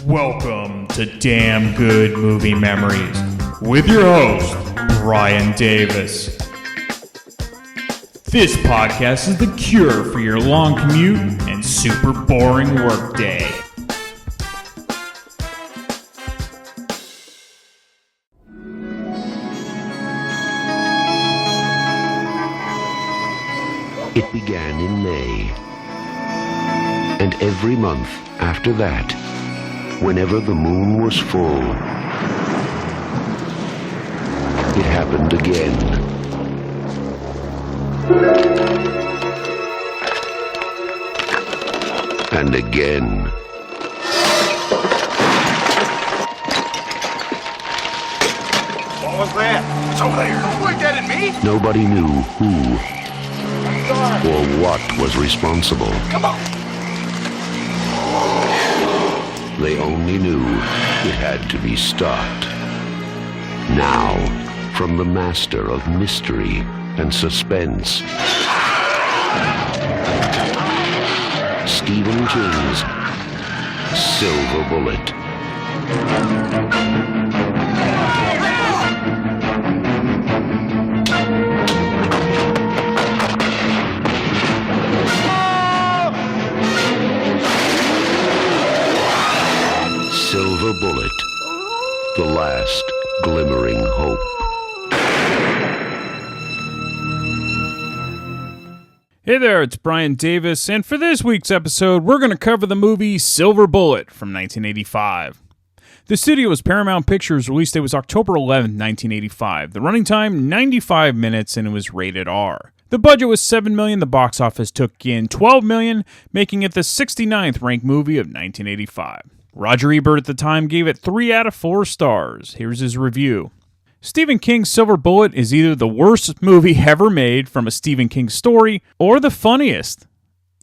Welcome to Damn Good Movie Memories with your host, Brian Davis. This podcast is the cure for your long commute and super boring workday. It began in May, and every month after that, whenever the moon was full, it happened again. And again. What was that? It's over there. Don't point that at me. Nobody knew who or what was responsible. Come on. They only knew it had to be stopped. Now, from the master of mystery and suspense, Stephen King's Silver Bullet. Silver Bullet, the last glimmering hope. Hey there, it's Brian Davis, and for this week's episode, we're going to cover the movie Silver Bullet from 1985. The studio was Paramount Pictures. Release date was October 11, 1985. The running time, 95 minutes, and it was rated R. The budget was $7 million. The box office took in $12 million, making it the 69th ranked movie of 1985. Roger Ebert at the time gave it 3 out of 4 stars. Here's his review. Stephen King's Silver Bullet is either the worst movie ever made from a Stephen King story, or the funniest.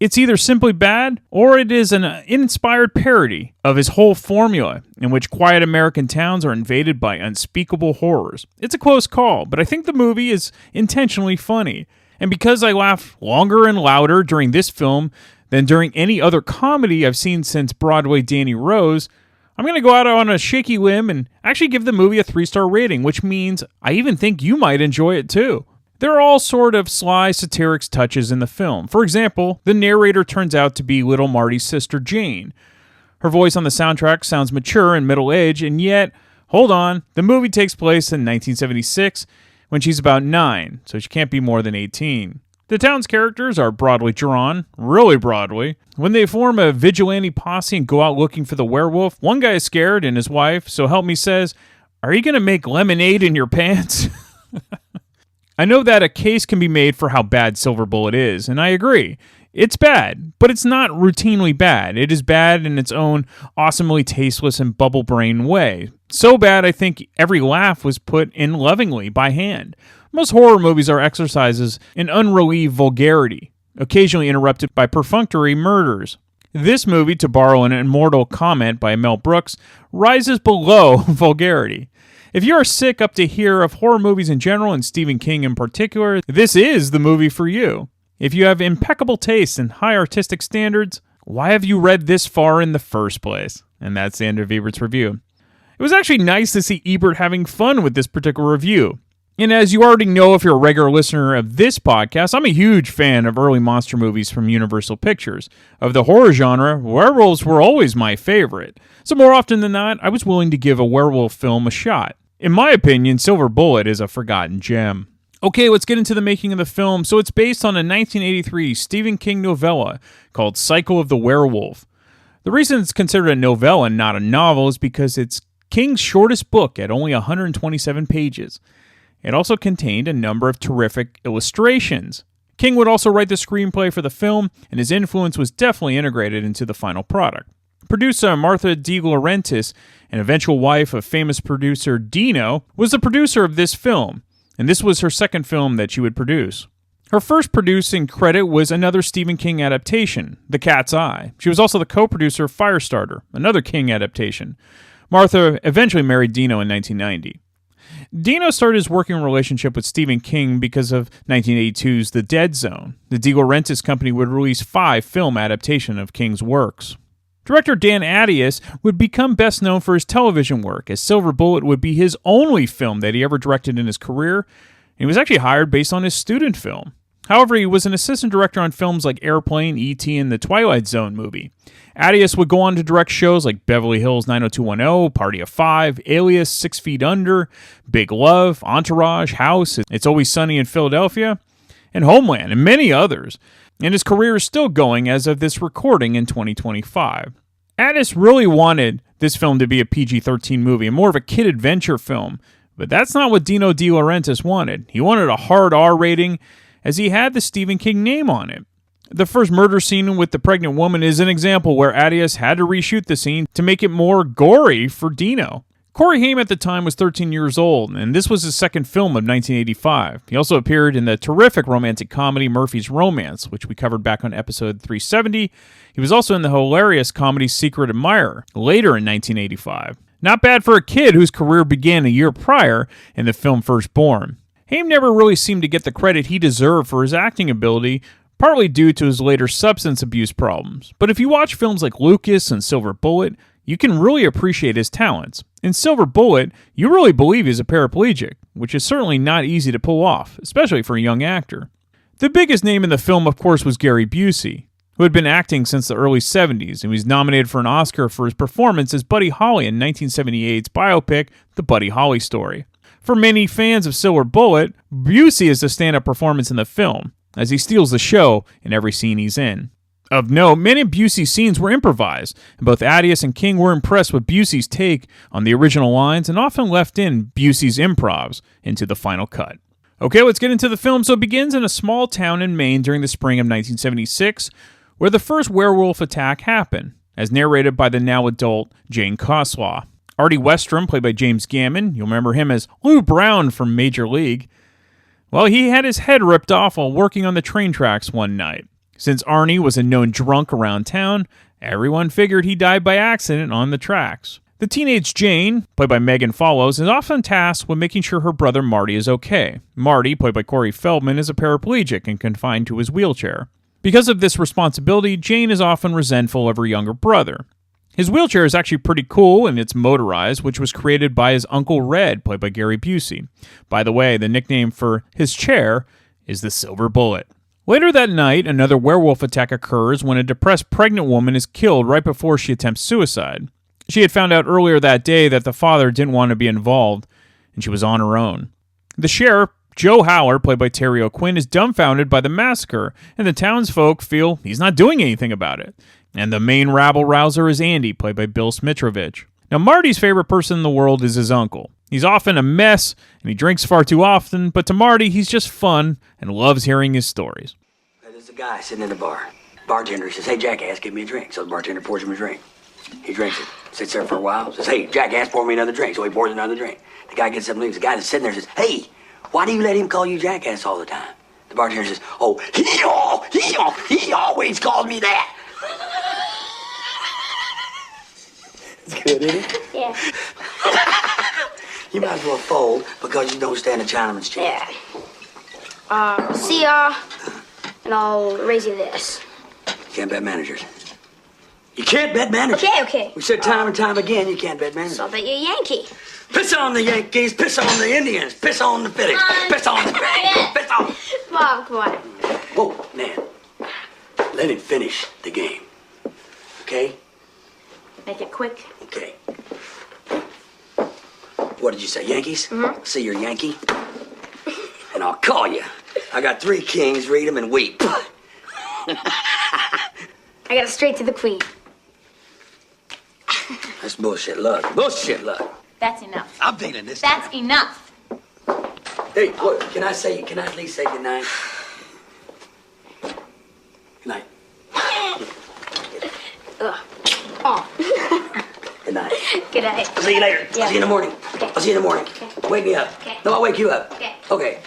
It's either simply bad, or it is an inspired parody of his whole formula, in which quiet American towns are invaded by unspeakable horrors. It's a close call, but I think the movie is intentionally funny. And because I laughed longer and louder during this film than during any other comedy I've seen since Broadway Danny Rose, I'm going to go out on a shaky limb and actually give the movie a 3-star rating, which means I even think you might enjoy it too. There are all sort of sly satiric touches in the film. For example, the narrator turns out to be little Marty's sister Jane. Her voice on the soundtrack sounds mature and middle-aged, and yet, hold on, the movie takes place in 1976 when she's about 9, so she can't be more than 18. The town's characters are broadly drawn, really broadly. When they form a vigilante posse and go out looking for the werewolf, one guy is scared and his wife, so help me, says, "Are you going to make lemonade in your pants?" I know that a case can be made for how bad Silver Bullet is, and I agree. It's bad, but it's not routinely bad. It is bad in its own awesomely tasteless and bubble brain way. So bad, I think every laugh was put in lovingly by hand. Most horror movies are exercises in unrelieved vulgarity, occasionally interrupted by perfunctory murders. This movie, to borrow an immortal comment by Mel Brooks, rises below vulgarity. If you are sick up to here of horror movies in general and Stephen King in particular, this is the movie for you. If you have impeccable taste and high artistic standards, why have you read this far in the first place? And that's the end of Ebert's review. It was actually nice to see Ebert having fun with this particular review. And as you already know, if you're a regular listener of this podcast, I'm a huge fan of early monster movies from Universal Pictures. Of the horror genre, werewolves were always my favorite. So more often than not, I was willing to give a werewolf film a shot. In my opinion, Silver Bullet is a forgotten gem. Okay, let's get into the making of the film. So it's based on a 1983 Stephen King novella called Cycle of the Werewolf. The reason it's considered a novella and not a novel is because it's King's shortest book at only 127 pages. It also contained a number of terrific illustrations. King would also write the screenplay for the film, and his influence was definitely integrated into the final product. Producer Martha De Laurentiis, an eventual wife of famous producer Dino, was the producer of this film, and this was her second film that she would produce. Her first producing credit was another Stephen King adaptation, The Cat's Eye. She was also the co-producer of Firestarter, another King adaptation. Martha eventually married Dino in 1990. Dino started his working relationship with Stephen King because of 1982's The Dead Zone. The De Laurentiis company would release 5 film adaptations of King's works. Director Dan Attias would become best known for his television work, as Silver Bullet would be his only film that he ever directed in his career, and he was actually hired based on his student film. However, he was an assistant director on films like Airplane, E.T., and the Twilight Zone movie. Attias would go on to direct shows like Beverly Hills 90210, Party of Five, Alias, 6 Feet Under, Big Love, Entourage, House, It's Always Sunny in Philadelphia, and Homeland, and many others. And his career is still going as of this recording in 2025. Attias really wanted this film to be a PG-13 movie, and more of a kid adventure film, but that's not what Dino De Laurentiis wanted. He wanted a hard R rating, as he had the Stephen King name on it. The first murder scene with the pregnant woman is an example where Attias had to reshoot the scene to make it more gory for Dino. Corey Haim at the time was 13 years old, and this was his second film of 1985. He also appeared in the terrific romantic comedy Murphy's Romance, which we covered back on episode 370. He was also in the hilarious comedy Secret Admirer, later in 1985. Not bad for a kid whose career began a year prior in the film Firstborn. Haim never really seemed to get the credit he deserved for his acting ability, partly due to his later substance abuse problems. But if you watch films like Lucas and Silver Bullet, you can really appreciate his talents. In Silver Bullet, you really believe he's a paraplegic, which is certainly not easy to pull off, especially for a young actor. The biggest name in the film, of course, was Gary Busey, who had been acting since the early 70s and was nominated for an Oscar for his performance as Buddy Holly in 1978's biopic, The Buddy Holly Story. For many fans of Silver Bullet, Busey is the stand-up performance in the film, as he steals the show in every scene he's in. Of note, many of Busey's scenes were improvised, and both Attias and King were impressed with Busey's take on the original lines and often left in Busey's improvs into the final cut. Okay, let's get into the film. So it begins in a small town in Maine during the spring of 1976, where the first werewolf attack happened, as narrated by the now adult Jane Coslaw. Artie Westrom, played by James Gammon, you'll remember him as Lou Brown from Major League. Well, he had his head ripped off while working on the train tracks one night. Since Arnie was a known drunk around town, everyone figured he died by accident on the tracks. The teenage Jane, played by Megan Follows, is often tasked with making sure her brother Marty is okay. Marty, played by Corey Feldman, is a paraplegic and confined to his wheelchair. Because of this responsibility, Jane is often resentful of her younger brother. His wheelchair is actually pretty cool, and it's motorized, which was created by his Uncle Red, played by Gary Busey. By the way, the nickname for his chair is the Silver Bullet. Later that night, another werewolf attack occurs when a depressed pregnant woman is killed right before she attempts suicide. She had found out earlier that day that the father didn't want to be involved, and she was on her own. The sheriff, Joe Howler, played by Terry O'Quinn, is dumbfounded by the massacre, and the townsfolk feel he's not doing anything about it. And the main rabble-rouser is Andy, played by Bill Smitrovich. Now, Marty's favorite person in the world is his uncle. He's often a mess, and he drinks far too often, but to Marty, he's just fun and loves hearing his stories. There's a guy sitting in the bar. Bartender, he says, "Hey, jackass, give me a drink." So the bartender pours him a drink. He drinks it. Sits there for a while. Says, "Hey, jackass, pour me another drink." So he pours another drink. The guy gets up and leaves. The guy that's sitting there says, "Hey, why do you let him call you jackass all the time?" The bartender says, "Oh, he always calls me that." It's good, isn't it? Yeah. You might as well fold because you don't stand a Chinaman's chance. Yeah. See ya. And I'll raise you this. You can't bet managers. You can't bet managers. Okay. We said time and time again, you can't bet managers. So I'll bet you a Yankee. Piss on the Yankees, piss on the Indians, piss on the Phillies, piss on the Braves, piss on... Mom, come on. Whoa, man. Let him finish the game. Okay? Make it quick. Okay. What did you say, Yankees? Mm-hmm. See your Yankee? And I'll call you. I got 3 kings, read them and weep. I got it straight to the queen. That's bullshit luck. Bullshit luck. That's enough. I'm feeling this. That's enough. Hey, look, can I at least say goodnight? Good night. Ugh. Oh. Good night. Good night. I'll see you later. Yeah. I'll see you in the morning. Okay. I'll see you in the morning. Okay. Wake me up. Okay. No, I'll wake you up. Okay. Okay.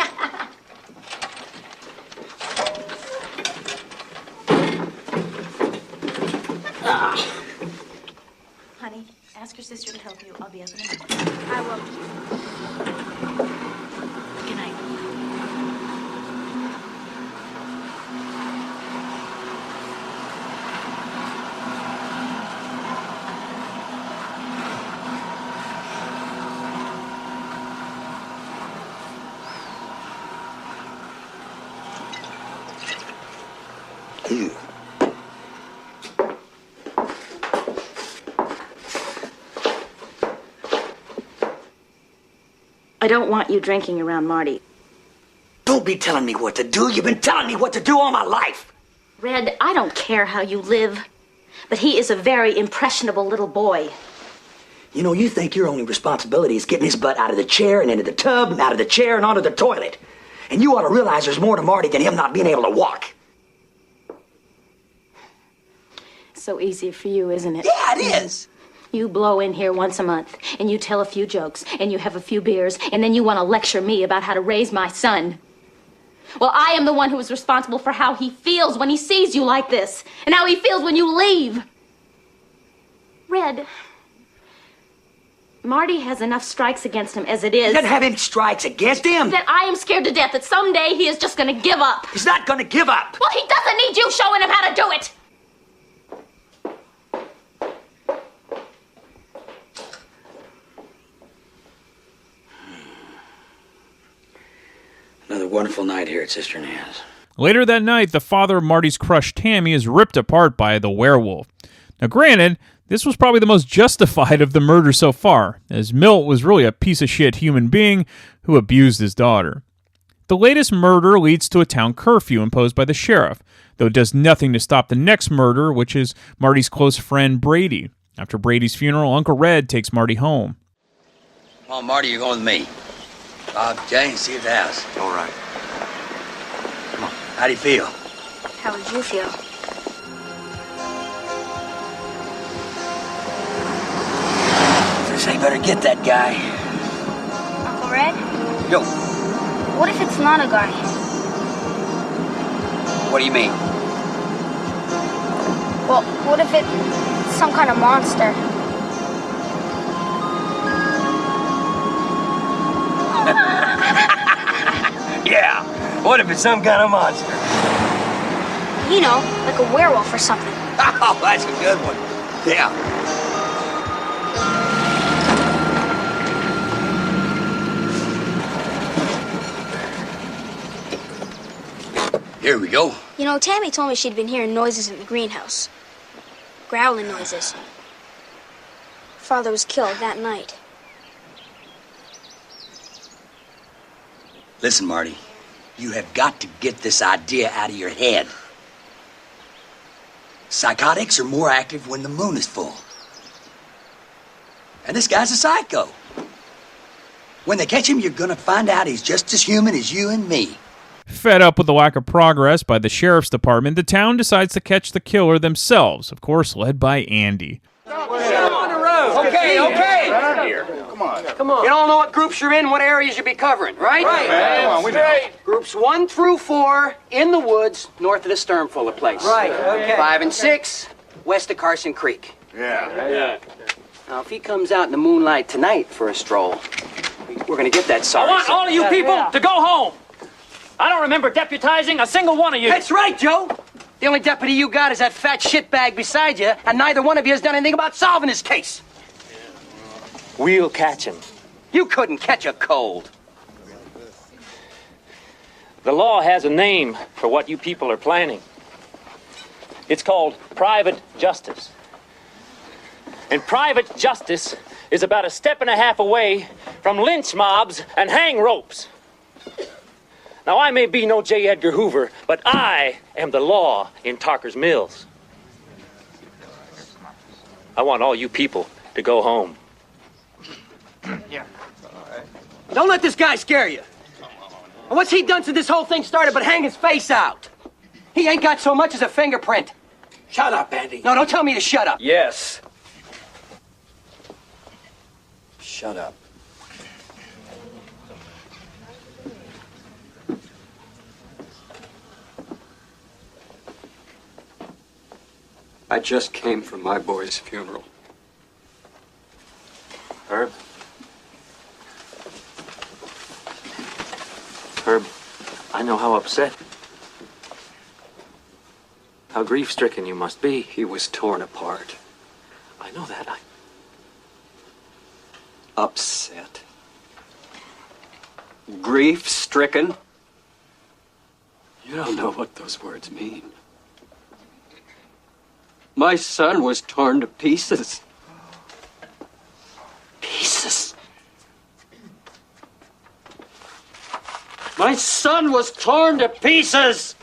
Honey, ask your sister to help you. I'll be up in a minute. I will. Good night. I don't want you drinking around Marty. Don't be telling me what to do. You've been telling me what to do all my life. Red, I don't care how you live, but he is a very impressionable little boy. You know, you think your only responsibility is getting his butt out of the chair and into the tub and out of the chair and onto the toilet. And you ought to realize there's more to Marty than him not being able to walk. So easy for you, isn't it? Yeah, it is. You blow in here once a month, and you tell a few jokes, and you have a few beers, and then you want to lecture me about how to raise my son. Well, I am the one who is responsible for how he feels when he sees you like this, and how he feels when you leave. Red, Marty has enough strikes against him as it is. He doesn't have any strikes against him. That I am scared to death that someday he is just going to give up. He's not going to give up. Well, he doesn't need you showing him how to do it. Another wonderful night here at Sister Nan's. Later that night, the father of Marty's crush, Tammy, is ripped apart by the werewolf. Now, granted, this was probably the most justified of the murders so far, as Milt was really a piece of shit human being who abused his daughter. The latest murder leads to a town curfew imposed by the sheriff, though it does nothing to stop the next murder, which is Marty's close friend Brady. After Brady's funeral, Uncle Red takes Marty home. Come on, Marty, you're going with me. Bob, Jane, see you at the house. All right. Come on. How do you feel? How would you feel? Say, better get that guy. Uncle Red? Yo, What if it's not a guy? what do you mean? Well, what if it's some kind of monster? Yeah, what if it's some kind of monster? You know, like a werewolf or something. Oh, that's a good one. Yeah. Here we go. You know, Tammy told me she'd been hearing noises in the greenhouse. Growling noises. Father was killed that night. Listen, Marty, you have got to get this idea out of your head. Psychotics are more active when the moon is full. And this guy's a psycho. When they catch him, you're gonna find out he's just as human as you and me. Fed up with the lack of progress by the sheriff's department, the town decides to catch the killer themselves, of course led by Andy. Okay. Come on. You all know what groups you're in, what areas you'll be covering, right? Man, come on, we know. Groups 1 through 4 in the woods north of the Sternfuller place. Right, okay. 5 and 6 west of Carson Creek. Yeah. Now, if he comes out in the moonlight tonight for a stroll, we're gonna get that sorry. I want all of you people to go home. I don't remember deputizing a single one of you. That's right, Joe. The only deputy you got is that fat shitbag beside you, and neither one of you has done anything about solving his case. We'll catch him. You couldn't catch a cold. The law has a name for what you people are planning. It's called private justice. And private justice is about a step and a half away from lynch mobs and hang ropes. Now, I may be no J. Edgar Hoover, but I am the law in Tarker's Mills. I want all you people to go home. Don't let this guy scare you. And what's he done since this whole thing started but hang his face out? He ain't got so much as a fingerprint. Shut up, Andy. No, don't tell me to shut up. Yes. Shut up. I just came from my boy's funeral. Herb? Herb, I know how upset, how grief-stricken you must be. He was torn apart. I know that. Upset. Grief-stricken. You don't know what those words mean. My son was torn to pieces. Pieces. My son was torn to pieces!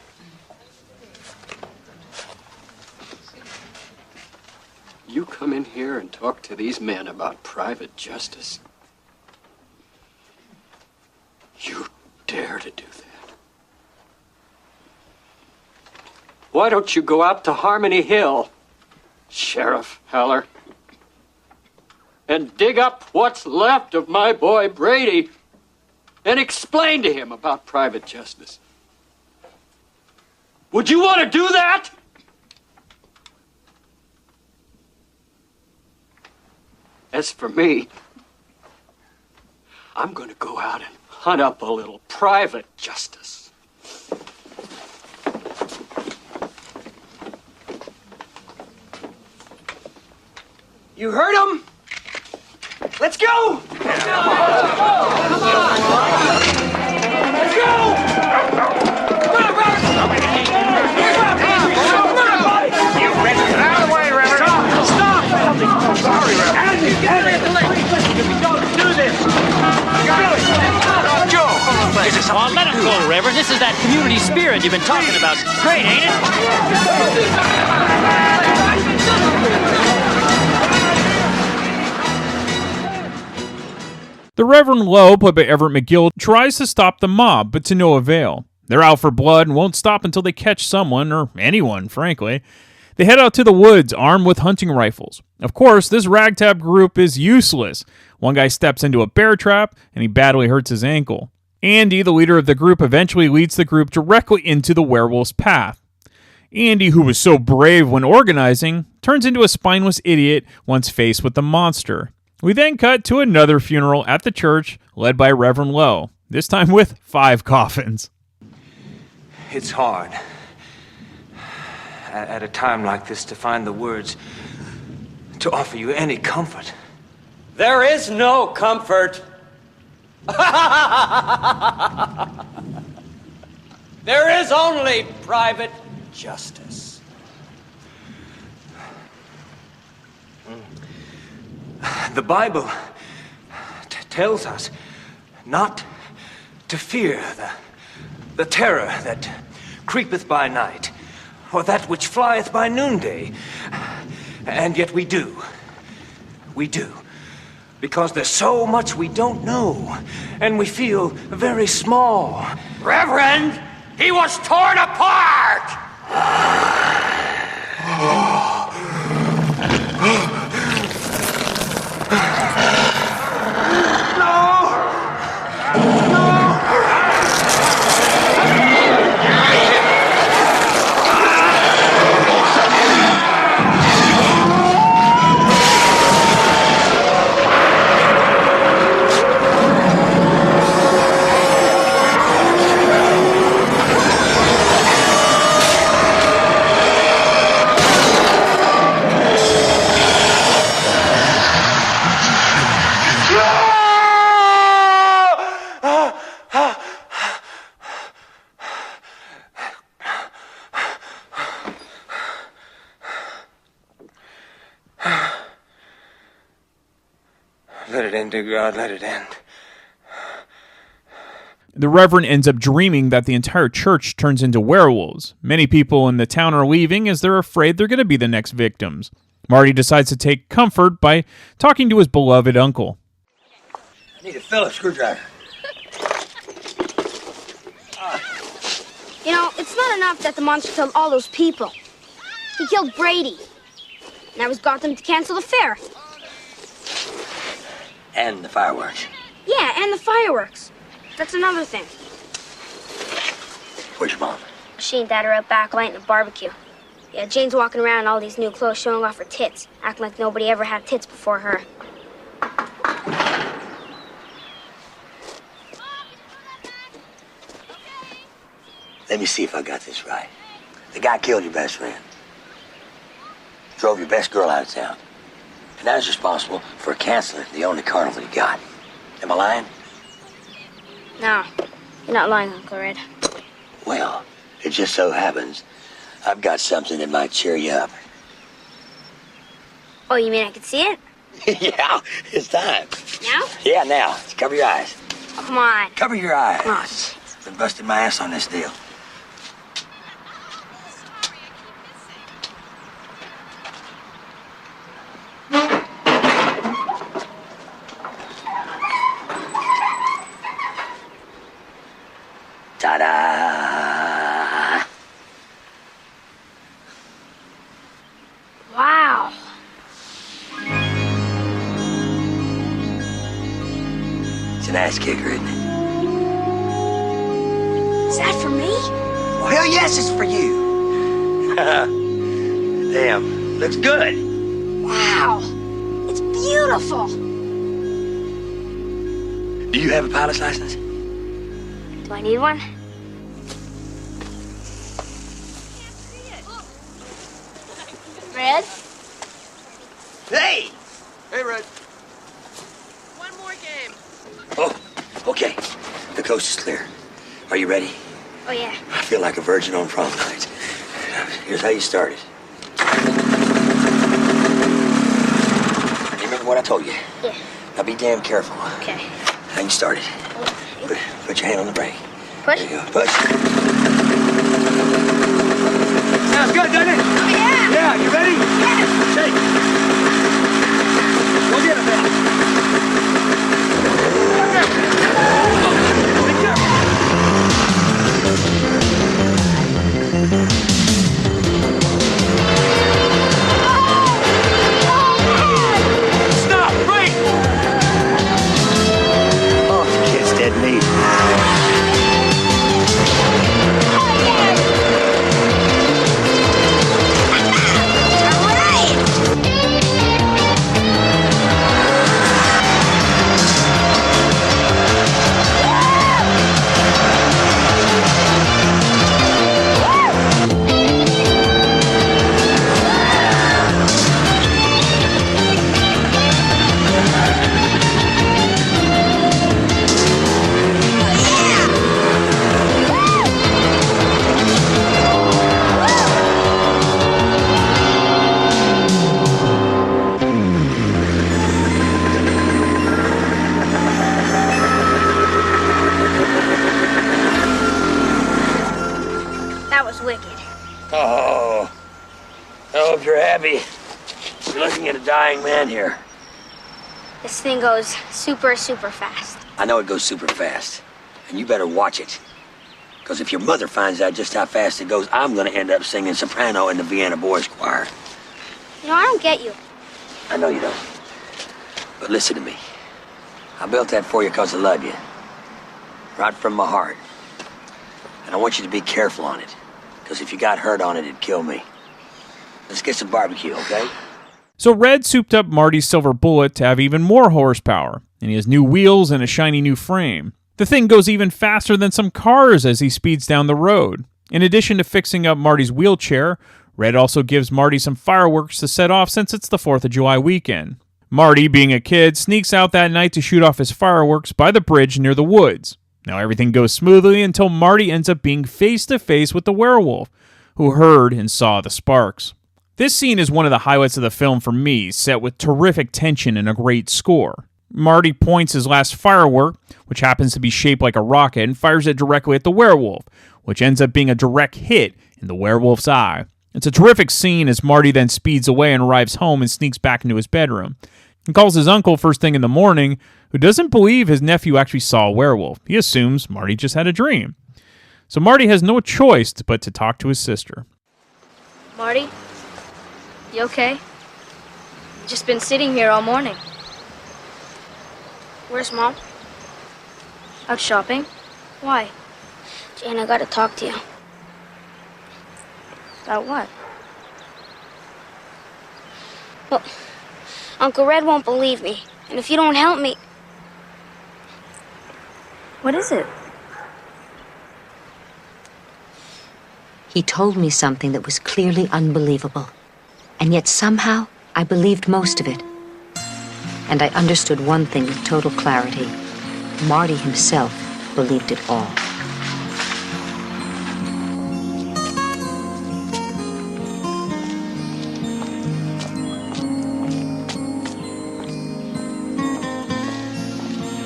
You come in here and talk to these men about private justice. You dare to do that? Why don't you go out to Harmony Hill, Sheriff Heller, and dig up what's left of my boy Brady and explain to him about private justice? Would you want to do that? As for me, I'm going to go out and hunt up a little private justice. You heard him? Let's go! Let's go! Come on! Let's go! Come on, Robert! You ready? Get out of the way, Reverend. Stop! I'm sorry, Reverend. And you get it! Don't do this! Joe! Oh, let him go, Reverend. This is that community spirit you've been talking about. Great, ain't it? The Reverend Lowe, played by Everett McGill, tries to stop the mob, but to no avail. They're out for blood and won't stop until they catch someone, or anyone, frankly. They head out to the woods, armed with hunting rifles. Of course, this ragtag group is useless. One guy steps into a bear trap, and he badly hurts his ankle. Andy, the leader of the group, eventually leads the group directly into the werewolf's path. Andy, who was so brave when organizing, turns into a spineless idiot once faced with the monster. We then cut to another funeral at the church, led by Reverend Lowe, this time with 5 coffins. It's hard, at a time like this, to find the words to offer you any comfort. There is no comfort. There is only private justice. The Bible tells us not to fear the terror that creepeth by night, or that which flieth by noonday. And yet we do. We do. Because there's so much we don't know, and we feel very small. Reverend, he was torn apart! Let it end, dear God, let it end. The Reverend ends up dreaming that the entire church turns into werewolves. Many people in the town are leaving as they're afraid they're going to be the next victims. Marty decides to take comfort by talking to his beloved uncle. I need a Phillips screwdriver. You know, it's not enough that the monster killed all those people. He killed Brady. And I was got them to cancel the fair. And the fireworks. Yeah, and the fireworks. That's another thing. Where's your mom? She and Dad are out back lighting a barbecue. Yeah, Jane's walking around in all these new clothes showing off her tits, acting like nobody ever had tits before her. Let me see if I got this right. The guy killed your best friend. Drove your best girl out of town. And now he's responsible for canceling the only carnival you got. Am I lying? No, you're not lying, Uncle Red. Well, it just so happens I've got something that might cheer you up. Oh, you mean I could see it? Yeah, it's time. Now? Yeah, now. Cover your eyes. Oh, come on. Cover your eyes. Oh, jeez. Been busting my ass on this deal. Ta-da! Wow. It's an ass kicker, isn't it? Is that for me? Well, hell yes, it's for you. Damn, looks good. Wow. It's beautiful. Do you have a pilot's license? Do I need one? Red? Hey! Hey, Red. One more game. Oh, okay. The coast is clear. Are you ready? Oh, yeah. I feel like a virgin on prom night. Here's how you start it. Remember what I told you? Yeah. Now be damn careful. Okay. How you start it? Put your hand on the brake. Push? There you go. Push. Sounds good, doesn't it? Oh, yeah. Yeah, you ready? Yes. Shake. Go get it, man. Stop! Brake! Oh, the kid's dead meat. That was wicked. Oh. I hope you're happy. You're looking at a dying man here. This thing goes super, super fast. I know it goes super fast. And you better watch it. Because if your mother finds out just how fast it goes, I'm going to end up singing soprano in the Vienna Boys Choir. You know, I don't get you. I know you don't. But listen to me. I built that for you because I love you. Right from my heart. And I want you to be careful on it. Because if you got hurt on it, it'd kill me. Let's get some barbecue, okay? So Red souped up Marty's Silver Bullet to have even more horsepower, and he has new wheels and a shiny new frame. The thing goes even faster than some cars as he speeds down the road. In addition to fixing up Marty's wheelchair, Red also gives Marty some fireworks to set off since it's the 4th of July weekend. Marty, being a kid, sneaks out that night to shoot off his fireworks by the bridge near the woods. Now everything goes smoothly until Marty ends up being face to face with the werewolf, who heard and saw the sparks. This scene is one of the highlights of the film for me, set with terrific tension and a great score. Marty points his last firework, which happens to be shaped like a rocket, and fires it directly at the werewolf, which ends up being a direct hit in the werewolf's eye. It's a terrific scene as Marty then speeds away and arrives home and sneaks back into his bedroom. He calls his uncle first thing in the morning, who doesn't believe his nephew actually saw a werewolf. He assumes Marty just had a dream. So Marty has no choice but to talk to his sister. Marty? You okay? Just been sitting here all morning. Where's Mom? Out shopping? Why? Jane, I gotta talk to you. About what? Well, Uncle Red won't believe me. And if you don't help me... What is it? He told me something that was clearly unbelievable. And yet somehow, I believed most of it. And I understood one thing with total clarity. Marty himself believed it all.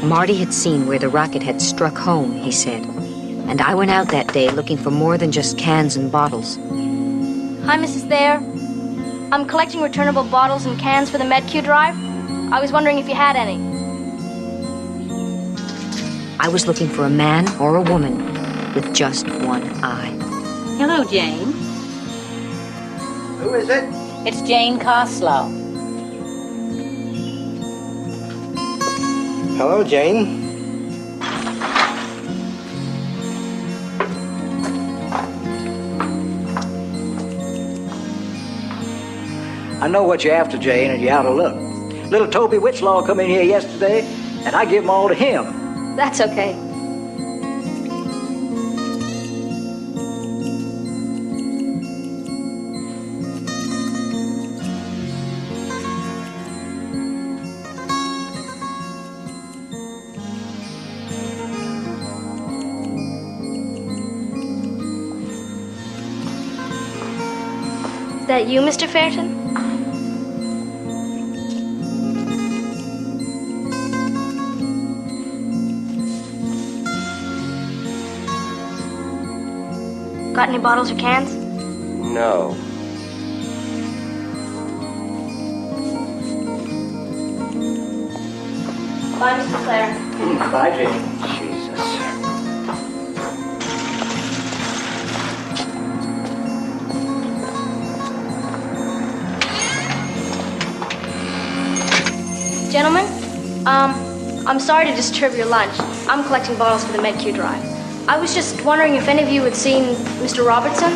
Marty had seen where the rocket had struck home, he said. And I went out that day looking for more than just cans and bottles. Hi, Mrs. Thayer. I'm collecting returnable bottles and cans for the MedQ drive. I was wondering if you had any. I was looking for a man or a woman with just one eye. Hello, Jane. Who is it? It's Jane Coslow. Hello, Jane. I know what you're after, Jane, and you're out of luck. Little Toby Witchlaw come in here yesterday, and I give them all to him. That's okay. Is that you, Mr. Fairton? Got any bottles or cans? No. Bye, Mr. Clare. Bye, Jane. Jesus. Gentlemen, I'm sorry to disturb your lunch. I'm collecting bottles for the MedQ drive. I was just wondering if any of you had seen Mr. Robertson?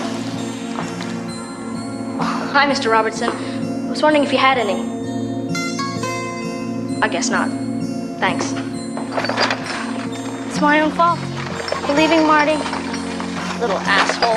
Hi, Mr. Robertson. I was wondering if you had any. I guess not. Thanks. It's my own fault. You leaving, Marty? Little asshole.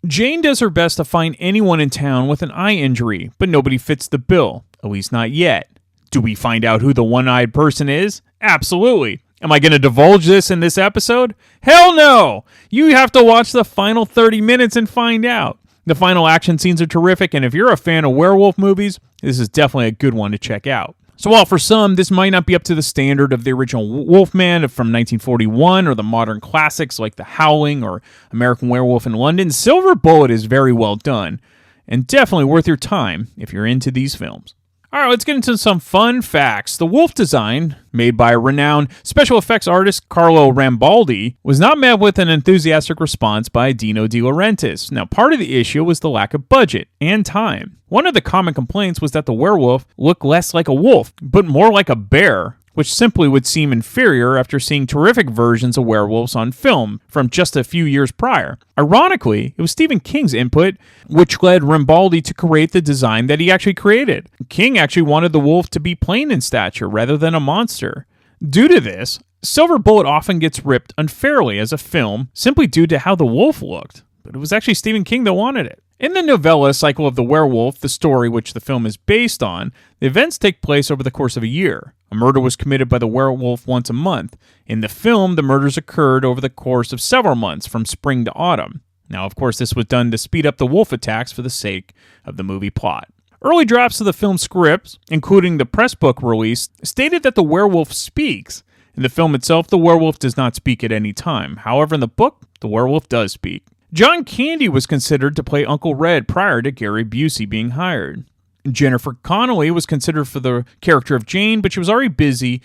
Jane does her best to find anyone in town with an eye injury, but nobody fits the bill, at least not yet. Do we find out who the one-eyed person is? Absolutely. Am I going to divulge this in this episode? Hell no! You have to watch the final 30 minutes and find out. The final action scenes are terrific, and if you're a fan of werewolf movies, this is definitely a good one to check out. So while for some, this might not be up to the standard of the original Wolfman from 1941 or the modern classics like The Howling or American Werewolf in London, Silver Bullet is very well done, and definitely worth your time if you're into these films. All right, let's get into some fun facts. The wolf design, made by renowned special effects artist Carlo Rambaldi, was not met with an enthusiastic response by Dino De Laurentiis. Now, part of the issue was the lack of budget and time. One of the common complaints was that the werewolf looked less like a wolf, but more like a bear, which simply would seem inferior after seeing terrific versions of werewolves on film from just a few years prior. Ironically, it was Stephen King's input which led Rambaldi to create the design that he actually created. King actually wanted the wolf to be plain in stature rather than a monster. Due to this, Silver Bullet often gets ripped unfairly as a film simply due to how the wolf looked, but it was actually Stephen King that wanted it. In the novella Cycle of the Werewolf, the story which the film is based on, the events take place over the course of a year. A murder was committed by the werewolf once a month. In the film, the murders occurred over the course of several months, from spring to autumn. Now, of course, this was done to speed up the wolf attacks for the sake of the movie plot. Early drafts of the film script, including the press book release, stated that the werewolf speaks. In the film itself, the werewolf does not speak at any time. However, in the book, the werewolf does speak. John Candy was considered to play Uncle Red prior to Gary Busey being hired. Jennifer Connelly was considered for the character of Jane, but she was already busy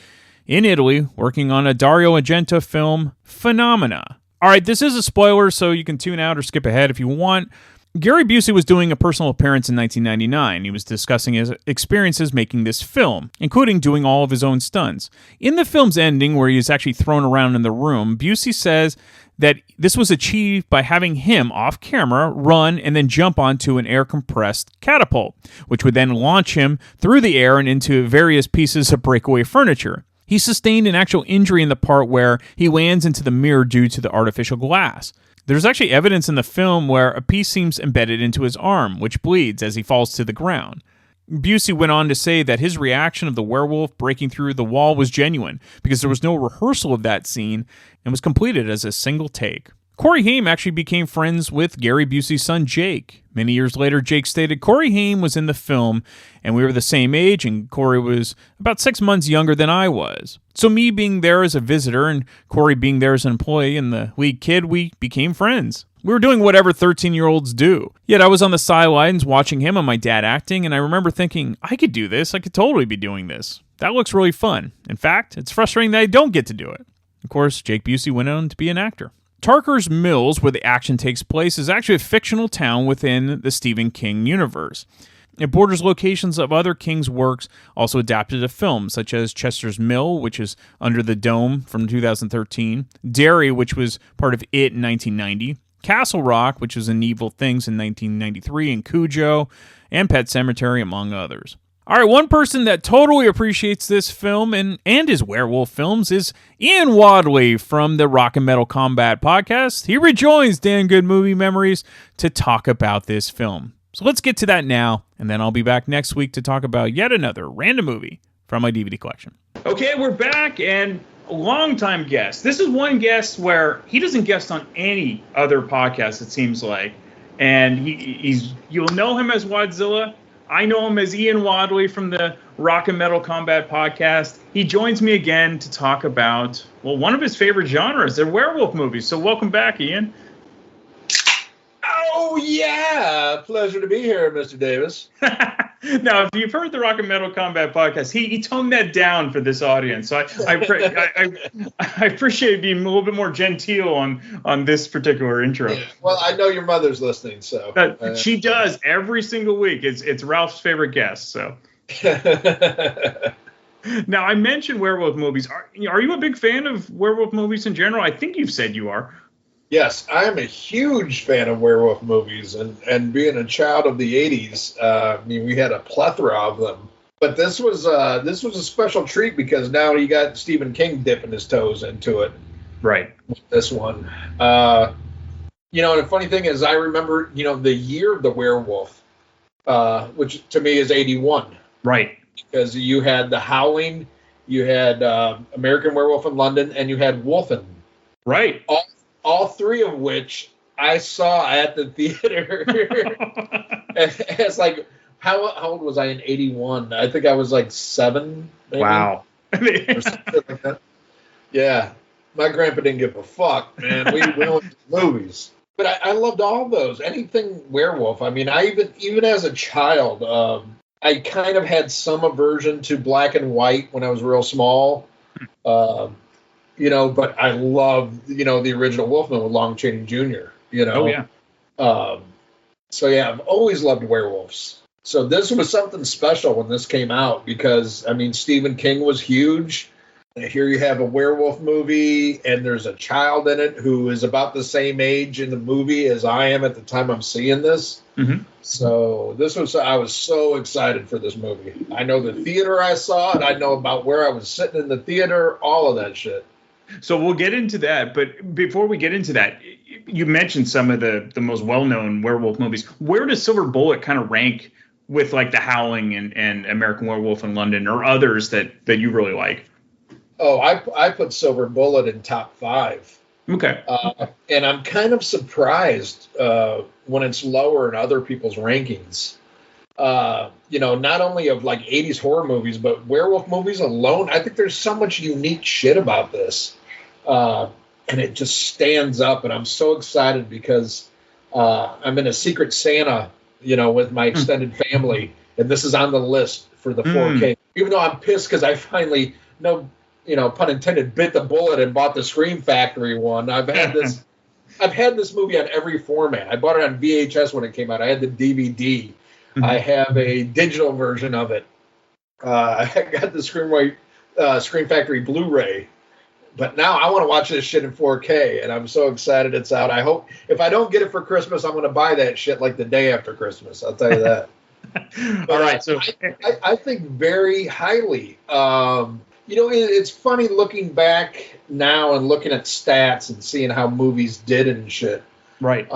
in Italy working on a Dario Argento film, Phenomena. All right, this is a spoiler, so you can tune out or skip ahead if you want. Gary Busey was doing a personal appearance in 1999. He was discussing his experiences making this film, including doing all of his own stunts. In the film's ending, where he is actually thrown around in the room, Busey says that this was achieved by having him off camera run and then jump onto an air-compressed catapult, which would then launch him through the air and into various pieces of breakaway furniture. He sustained an actual injury in the part where he lands into the mirror due to the artificial glass. There's actually evidence in the film where a piece seems embedded into his arm, which bleeds as he falls to the ground. Busey went on to say that his reaction of the werewolf breaking through the wall was genuine because there was no rehearsal of that scene and was completed as a single take. Corey Haim actually became friends with Gary Busey's son Jake. Many years later, Jake stated Corey Haim was in the film, and we were the same age, and Corey was about 6 months younger than I was. So me being there as a visitor and Corey being there as an employee and the lead kid, we became friends. We were doing whatever 13-year-olds do. Yet I was on the sidelines watching him and my dad acting, and I remember thinking, I could do this. I could totally be doing this. That looks really fun. In fact, it's frustrating that I don't get to do it. Of course, Jake Busey went on to be an actor. Tarker's Mills, where the action takes place, is actually a fictional town within the Stephen King universe. It borders locations of other King's works also adapted to film, such as Chester's Mill, which is Under the Dome from 2013, Derry, which was part of It in 1990, Castle Rock, which was in Evil Things in 1993, and Cujo, and Pet Sematary, among others. All right, one person that totally appreciates this film and his werewolf films is Ian Wadley from the Rock and Metal Combat podcast. He rejoins Dan Good Movie Memories to talk about this film. So let's get to that now, and then I'll be back next week to talk about yet another random movie from my DVD collection. Okay, we're back, and a longtime guest. This is one guest where he doesn't guest on any other podcast, it seems like. And you'll know him as Wadzilla. I know him as Ian Wadley from the Rock and Metal Combat podcast. He joins me again to talk about, well, one of his favorite genres, they're werewolf movies. So welcome back, Ian. Oh, yeah. Pleasure to be here, Mr. Davis. Now, if you've heard the Rock and Metal Combat podcast, he toned that down for this audience. So I appreciate being a little bit more genteel on this particular intro. Yeah. Well, I know your mother's listening, so. She does every single week. It's Ralph's favorite guest, so. Now, I mentioned werewolf movies. Are you a big fan of werewolf movies in general? I think you've said you are. Yes, I am a huge fan of werewolf movies, and being a child of the 80s, I mean, we had a plethora of them. But this was a special treat because now you got Stephen King dipping his toes into it. Right. This one. And the funny thing is I remember, the year of the werewolf, which to me is 81. Right. Because you had The Howling, you had American Werewolf in London, and you had Wolfen. Right. All three of which I saw at the theater. It's like, how old was I in 81? I think I was like 7. Maybe, wow. Or something like that. Yeah. My grandpa didn't give a fuck, man. We went to movies. But I loved all those. Anything werewolf. I mean, I even as a child, I kind of had some aversion to black and white when I was real small. But I loved, the original Wolfman with Lon Chaney Jr., Oh, yeah. I've always loved werewolves. So this was something special when this came out because, I mean, Stephen King was huge. And here you have a werewolf movie, and there's a child in it who is about the same age in the movie as I am at the time I'm seeing this. Mm-hmm. So I was so excited for this movie. I know the theater I saw it. I know about where I was sitting in the theater, all of that shit. So we'll get into that, but before we get into that, you mentioned some of the most well-known werewolf movies. Where does Silver Bullet kind of rank with like The Howling and American Werewolf in London or others that you really like? Oh, I put Silver Bullet in top 5. Okay. And I'm kind of surprised when it's lower in other people's rankings. Not only of like 80s horror movies, but werewolf movies alone. I think there's so much unique shit about this. And it just stands up. And I'm so excited because I'm in a Secret Santa, with my extended family. And this is on the list for the 4K. Even though I'm pissed because I finally, pun intended, bit the bullet and bought the Scream Factory one. I've had this movie on every format. I bought it on VHS when it came out. I had the DVD. Mm-hmm. I have a digital version of it. I got the Scream Factory Blu-ray. But now I want to watch this shit in 4K, and I'm so excited it's out. I hope if I don't get it for Christmas, I'm going to buy that shit like the day after Christmas. I'll tell you that. All right. So I think very highly. It's funny looking back now and looking at stats and seeing how movies did and shit. Right.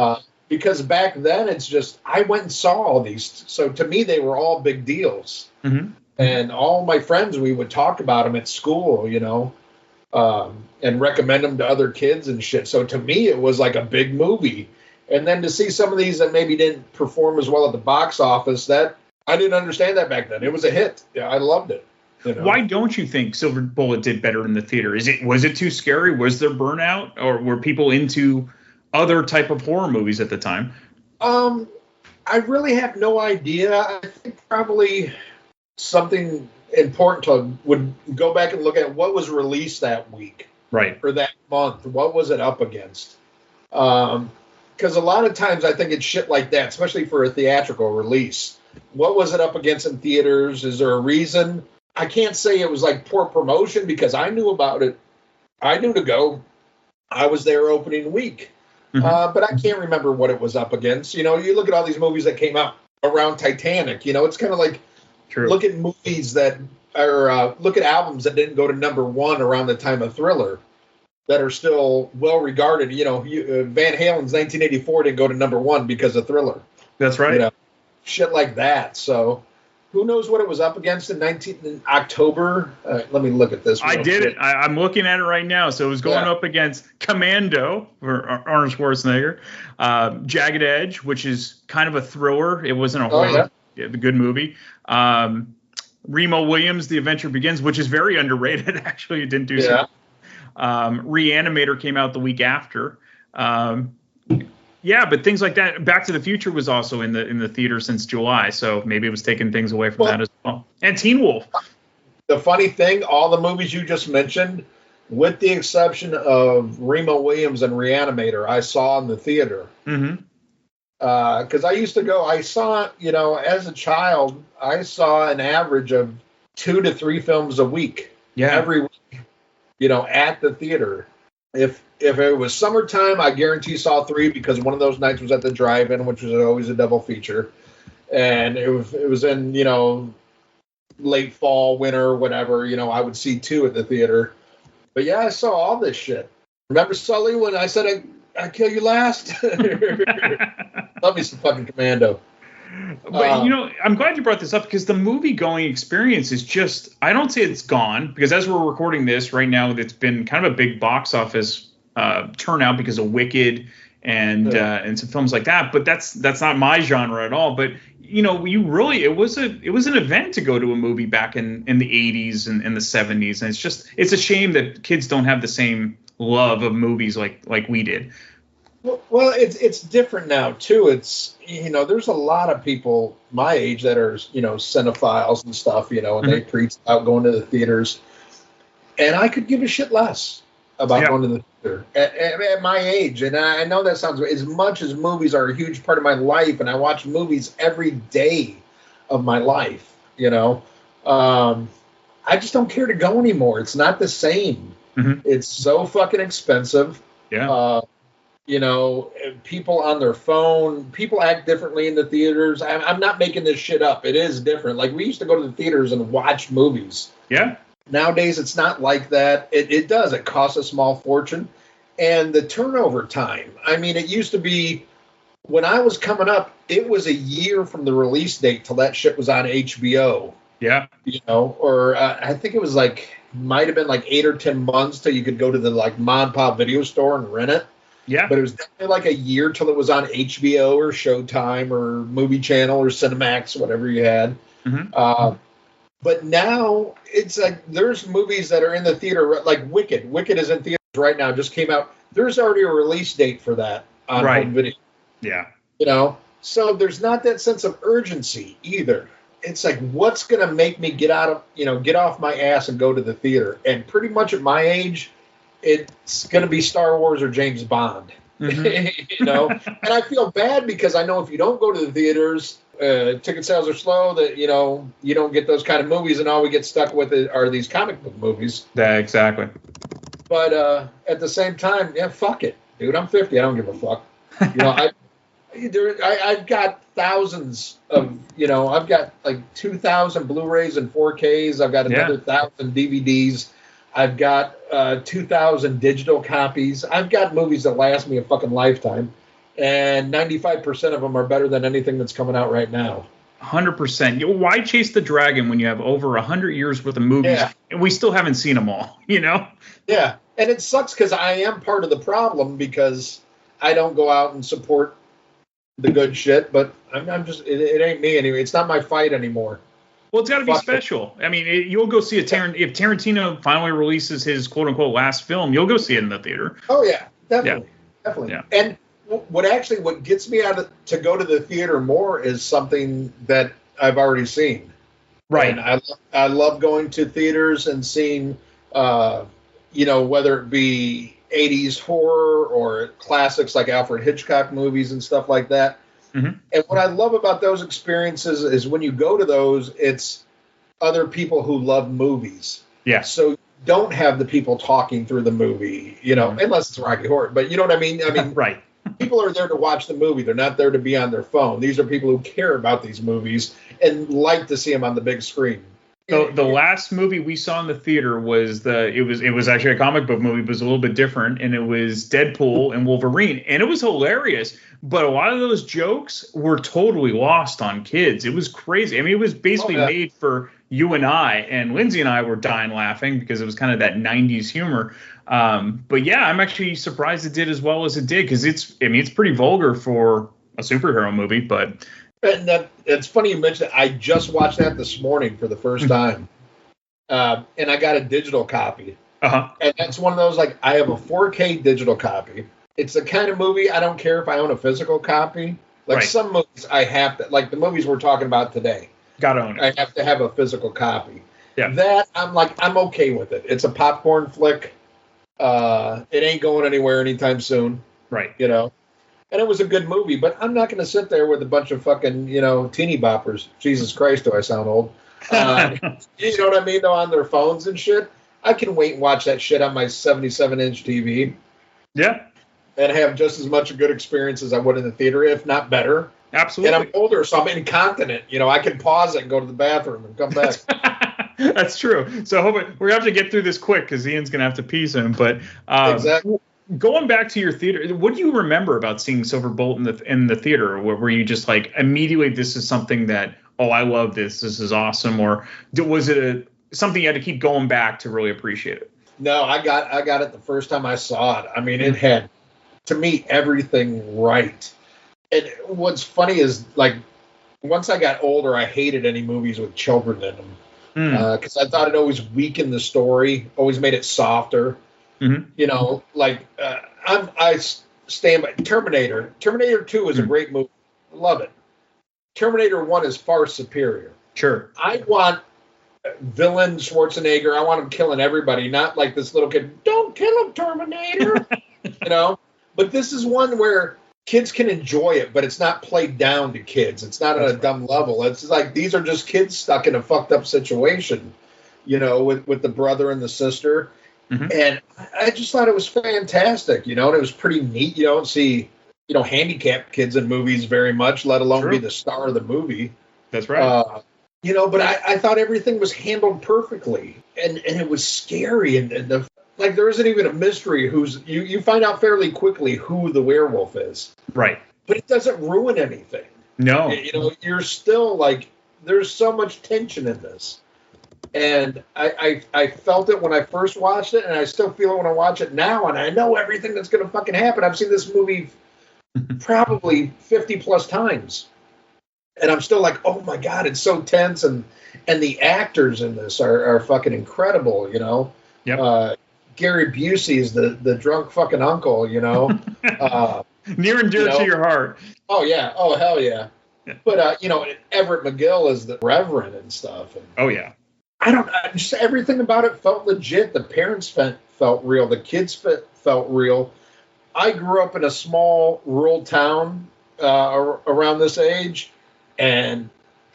Because back then it's just, I went and saw all these. So to me, they were all big deals. Mm-hmm. And all my friends, we would talk about them at school, and recommend them to other kids and shit. So to me, it was like a big movie. And then to see some of these that maybe didn't perform as well at the box office, that I didn't understand that back then. It was a hit. Yeah, I loved it. You know? Why don't you think Silver Bullet did better in the theater? Was it too scary? Was there burnout, or were people into other type of horror movies at the time? I really have no idea. I think probably something important would go back and look at what was released that week, right, or that month. What was it up against? Because a lot of times I think it's shit like that, especially for a theatrical release. What was it up against in theaters? Is there a reason? I can't say it was like poor promotion because I knew about it. I knew to go. I was there opening week. But I can't remember what it was up against. You know, you look at all these movies that came out around Titanic. You know, it's kind of like look at movies that are, look at albums that didn't go to number one around the time of Thriller that are still well regarded. You know, Van Halen's 1984 didn't go to number one because of Thriller. That's right. You know, shit like that. So who knows what it was up against in October? Let me look at this. I did it. I'm looking at it right now. So it was going up against Commando for Arnold Schwarzenegger, Jagged Edge, which is kind of a thriller. It wasn't a horror. The good movie. Remo Williams, The Adventure Begins, which is very underrated. Actually, it didn't do so. Reanimator came out the week after. Yeah, but things like that. Back to the Future was also in the theater since July, so maybe it was taking things away from that as well. And Teen Wolf. The funny thing, all the movies you just mentioned, with the exception of Remo Williams and Reanimator, I saw in the theater. Because I used to go, I saw, you know, as a child, I saw an average of 2 to 3 films a week. Every week, you know, at the theater. If it was summertime, I guarantee saw 3 because one of those nights was at the drive-in, which was always a double feature. And it was in, you know, late fall, winter, whatever, you know, I would see 2 at the theater. But yeah, I saw all this shit. Remember Sully when I said I'd kill you last? Love me some fucking Commando. But, you know, I'm glad you brought this up because the movie-going experience is just, I don't say it's gone, because as we're recording this right now, it's been kind of a big box office turnout because of Wicked and some films like that. But that's not my genre at all. But, you know, it was an event to go to a movie back in the 80s and the 70s. And it's a shame that kids don't have the same love of movies like we did. Well, it's different now too. It's, you know, there's a lot of people my age that are, you know, cinephiles and stuff, you know, and they preach about going to the theaters. And I could give a shit less about going to the theater at my age. And I know that sounds, as much as movies are a huge part of my life, and I watch movies every day of my life, you know, I just don't care to go anymore. It's not the same. It's so fucking expensive. You know, people on their phone, people act differently in the theaters. I'm not making this shit up. It is different. Like, we used to go to the theaters and watch movies. Nowadays, it's not like that. It does. It costs a small fortune. And the turnover time. I mean, it used to be, when I was coming up, it was a year from the release date till that shit was on HBO. You know, or I think it was like, might have been like 8 or 10 months till you could go to the like mom and pop video store and rent it. But it was definitely like a year till it was on HBO or Showtime or Movie Channel or Cinemax, whatever you had. But now it's like there's movies that are in the theater, like Wicked. Wicked is in theaters right now, just came out. There's already a release date for that on home video. You know, so there's not that sense of urgency either. It's like, what's going to make me get off my ass and go to the theater? And pretty much at my age, it's going to be Star Wars or James Bond, you know? And I feel bad because I know if you don't go to the theaters, ticket sales are slow, that, you know, you don't get those kind of movies, and all we get stuck with are these comic book movies. Exactly. But at the same time, fuck it, dude. I'm 50. I don't give a fuck. You know, I've got thousands of, you know, I've got like 2,000 Blu-rays and 4Ks. I've got another 1,000 DVDs. I've got 2,000 digital copies. I've got movies that last me a fucking lifetime, and 95% of them are better than anything that's coming out right now. 100%. Why chase the dragon when you have over 100 years worth of movies and we still haven't seen them all, you know? And it sucks because I am part of the problem, because I don't go out and support the good shit, but I'm just it ain't me anyway. It's not my fight anymore. Well, it's got to be special. I mean, you'll go see if Tarantino finally releases his quote unquote last film, you'll go see it in the theater. Oh yeah, definitely. Yeah. And what gets me to go to the theater more is something that I've already seen. Right. And I love going to theaters and seeing, whether it be 80s horror or classics like Alfred Hitchcock movies and stuff like that. Mm-hmm. And what I love about those experiences is when you go to those, it's other people who love movies. Yeah. So you don't have the people talking through the movie, unless it's Rocky Horror. But you know what I mean? I mean, right. People are there to watch the movie. They're not there to be on their phone. These are people who care about these movies and like to see them on the big screen. The last movie we saw in the theater was it was actually a comic book movie, but it was a little bit different, and it was Deadpool and Wolverine, and it was hilarious. But a lot of those jokes were totally lost on kids. It was crazy. I mean, it was basically made for you and I, and Lindsay and I were dying laughing because it was kind of that 90s humor. But yeah, I'm actually surprised it did as well as it did, because it's pretty vulgar for a superhero movie, but. And it's funny you mentioned it. I just watched that this morning for the first time. And I got a digital copy. Uh-huh. And that's one of those, like, I have a 4K digital copy. It's the kind of movie I don't care if I own a physical copy. Like some movies I have to, like the movies we're talking about today. Gotta own it. I have to have a physical copy. Yeah. That, I'm okay with it. It's a popcorn flick. It ain't going anywhere anytime soon. Right. And it was a good movie, but I'm not going to sit there with a bunch of fucking, teeny boppers. Jesus Christ, do I sound old? You know what I mean? Though, on their phones and shit. I can wait and watch that shit on my 77-inch TV. Yeah. And have just as much a good experience as I would in the theater, if not better. Absolutely. And I'm older, so I'm incontinent. I can pause it and go to the bathroom and come back. That's true. So we're going to have to get through this quick because Ian's going to have to pee soon. But exactly. Going back to your theater, what do you remember about seeing Silver Bullet in the theater? Were you just like immediately, this is something that, I love this. This is awesome. Or was it something you had to keep going back to really appreciate it? No, I got it the first time I saw it. I mean, it had, to me, everything right. And what's funny is, like, once I got older, I hated any movies with children in them. Because I thought it always weakened the story, always made it softer. Mm-hmm. I stand by Terminator. Terminator 2 is a great movie. I love it. Terminator 1 is far superior. Sure. I want villain Schwarzenegger. I want him killing everybody, not like this little kid. Don't kill him, Terminator. But this is one where kids can enjoy it, but it's not played down to kids. It's not at a dumb level. It's like these are just kids stuck in a fucked up situation, with the brother and the sister. Mm-hmm. And I just thought it was fantastic, and it was pretty neat. You don't see, handicapped kids in movies very much, let alone be the star of the movie. That's right. But I thought everything was handled perfectly, and it was scary, and there isn't even a mystery. You find out fairly quickly who the werewolf is. Right. But it doesn't ruin anything. No. You're still like, there's so much tension in this. And I felt it when I first watched it, and I still feel it when I watch it now, and I know everything that's going to fucking happen. I've seen this movie probably 50 plus times, and I'm still like, oh my God, it's so tense, and the actors in this are fucking incredible, Yep. Gary Busey is the drunk fucking uncle, Near and dear to your heart. Oh, yeah. Oh, hell yeah. But, Everett McGill is the reverend and stuff. And, oh, yeah. Just everything about it felt legit. The parents felt real. The kids felt real. I grew up in a small rural town around this age, and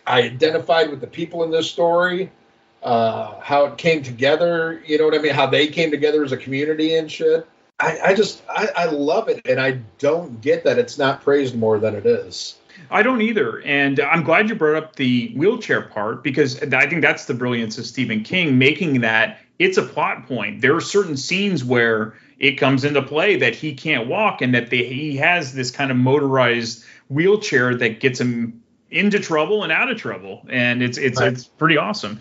I identified with the people in this story, how it came together, you know what I mean? How they came together as a community and shit. I love it, and I don't get that it's not praised more than it is. I don't either. And I'm glad you brought up the wheelchair part, because I think that's the brilliance of Stephen King, making that it's a plot point. There are certain scenes where it comes into play that he can't walk, and that he has this kind of motorized wheelchair that gets him into trouble and out of trouble. And it's pretty awesome.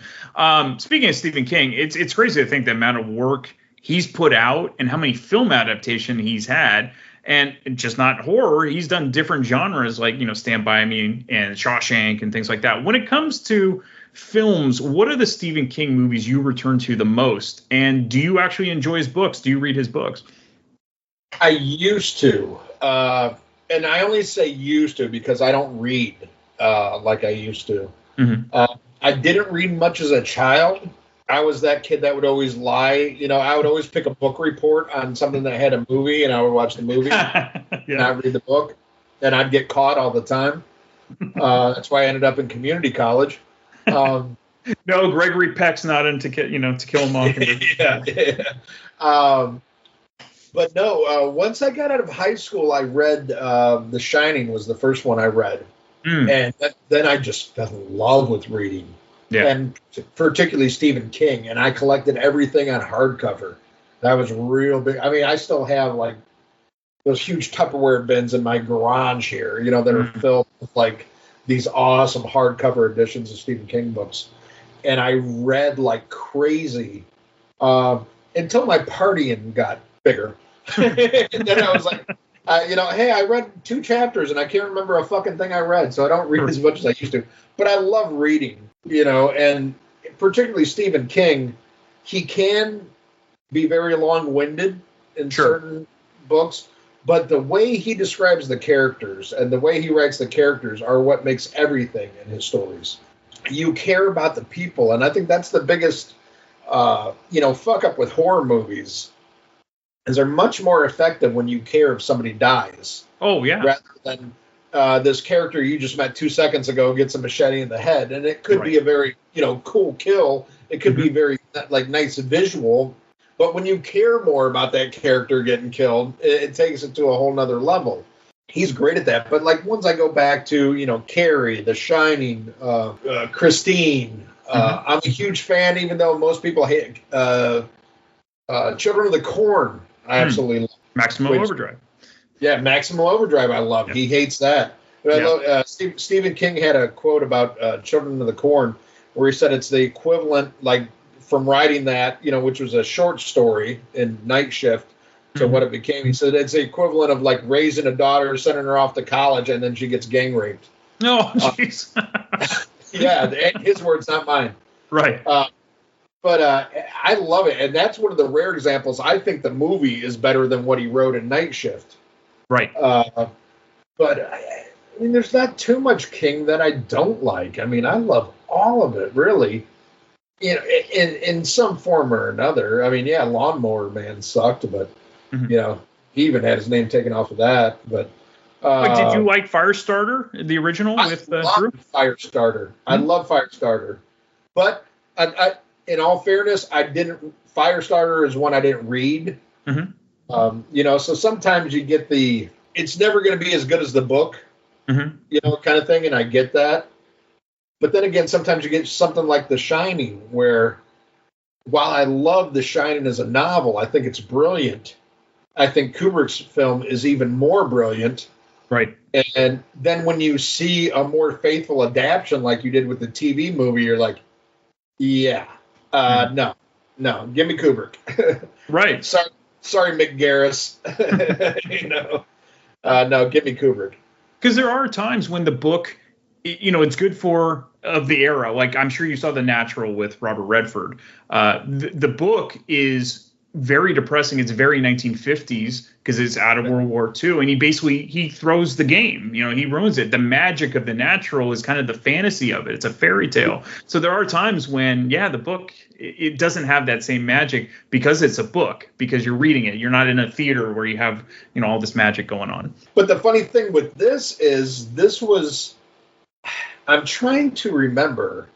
Speaking of Stephen King, it's crazy to think the amount of work he's put out and how many film adaptation he's had. and just not horror. He's done different genres like, Stand By Me and Shawshank and things like that. When it comes to films, what are the Stephen King movies you return to the most? And do you actually enjoy his books? Do you read his books? I used to. And I only say used to because I don't read like I used to. Mm-hmm. I didn't read much as a child. I was that kid that would always lie. I would always pick a book report on something that had a movie, and I would watch the movie and not read the book. And I'd get caught all the time. That's why I ended up in community college. No, Gregory Peck's not into To Kill a Mockingbird. yeah. But no, once I got out of high school, I read The Shining was the first one I read. And then I just fell in love with reading. Yeah. And particularly Stephen King. And I collected everything on hardcover. That was real big. I mean, I still have like those huge Tupperware bins in my garage here, that are filled with like these awesome hardcover editions of Stephen King books. And I read like crazy until my partying got bigger. And then I was like, hey, I read 2 chapters and I can't remember a fucking thing I read, so I don't read as much as I used to. But I love reading, and particularly Stephen King. He can be very long-winded in certain books, but the way he describes the characters and the way he writes the characters are what makes everything in his stories. You care about the people, and I think that's the biggest, fuck up with horror movies. Is they're much more effective when you care if somebody dies. Oh, yeah. Rather than this character you just met 2 seconds ago gets a machete in the head. And it could be a very, cool kill. It could be very, nice visual. But when you care more about that character getting killed, it takes it to a whole nother level. He's great at that. But, once I go back to, Carrie, The Shining, Christine, I'm a huge fan, even though most people hate Children of the Corn. I absolutely love. Maximum Overdrive. Yeah, Maximum Overdrive I love. He hates that. But I love, Stephen King had a quote about Children of the Corn where he said it's the equivalent, from writing that, which was a short story in Night Shift to what it became. He said it's the equivalent of, raising a daughter, sending her off to college, and then she gets gang raped. No, jeez. Yeah, his words, not mine. Right. But I love it, and that's one of the rare examples. I think the movie is better than what he wrote in Night Shift. Right. But, I mean, there's not too much King that I don't like. I mean, I love all of it, really, in some form or another. I mean, yeah, Lawnmower Man sucked, but, he even had his name taken off of that. But did you like Firestarter, the original with Drew? Firestarter. I love Firestarter. But in all fairness, Firestarter is one I didn't read. So sometimes you get it's never going to be as good as the book, kind of thing, and I get that. But then again, sometimes you get something like The Shining, where while I love The Shining as a novel, I think it's brilliant. I think Kubrick's film is even more brilliant. Right. And then when you see a more faithful adaptation like you did with the TV movie, you're like, yeah. No, give me Kubrick. Right. Sorry, Mick Garris. No, give me Kubrick. Because there are times when the book, it's good for of the era. Like I'm sure you saw The Natural with Robert Redford. The book is very depressing. It's very 1950s because it's out of World War II, and he throws the game. He ruins it. The magic of The Natural is kind of the fantasy of it. It's a fairy tale. So there are times when, the book it doesn't have that same magic because it's a book, because you're reading it. You're not in a theater where you have all this magic going on. But the funny thing with this is I'm trying to remember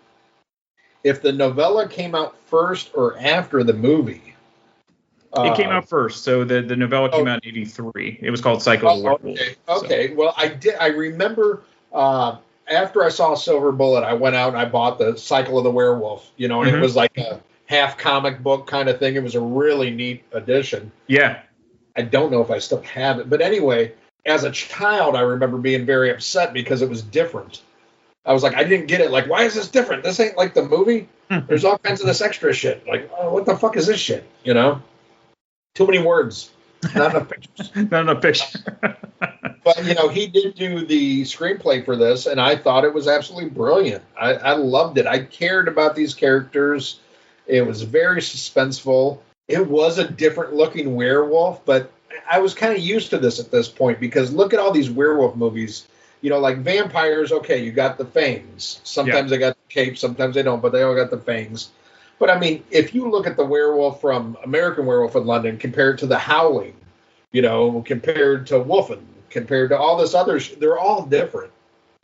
if the novella came out first or after the movie. It came out first, so the novella came out in '83. It was called Psycho the Werewolf. Okay. Well, I remember after I saw Silver Bullet, I went out and I bought the Cycle of the Werewolf. And it was like a half comic book kind of thing. It was a really neat edition. Yeah. I don't know if I still have it, but anyway, as a child, I remember being very upset because it was different. I was like, I didn't get it. Like, why is this different? This ain't like the movie. There's all kinds of this extra shit. Like, oh, what the fuck is this shit? Too many words. Not enough pictures. Not enough pictures. But, he did do the screenplay for this, and I thought it was absolutely brilliant. I loved it. I cared about these characters. It was very suspenseful. It was a different-looking werewolf, but I was kind of used to this at this point because look at all these werewolf movies. Like vampires, okay, you got the fangs. Sometimes they got the capes, sometimes they don't, but they all got the fangs. But, I mean, if you look at the werewolf from American Werewolf in London compared to The Howling, compared to Wolfen, compared to all this other, they're all different,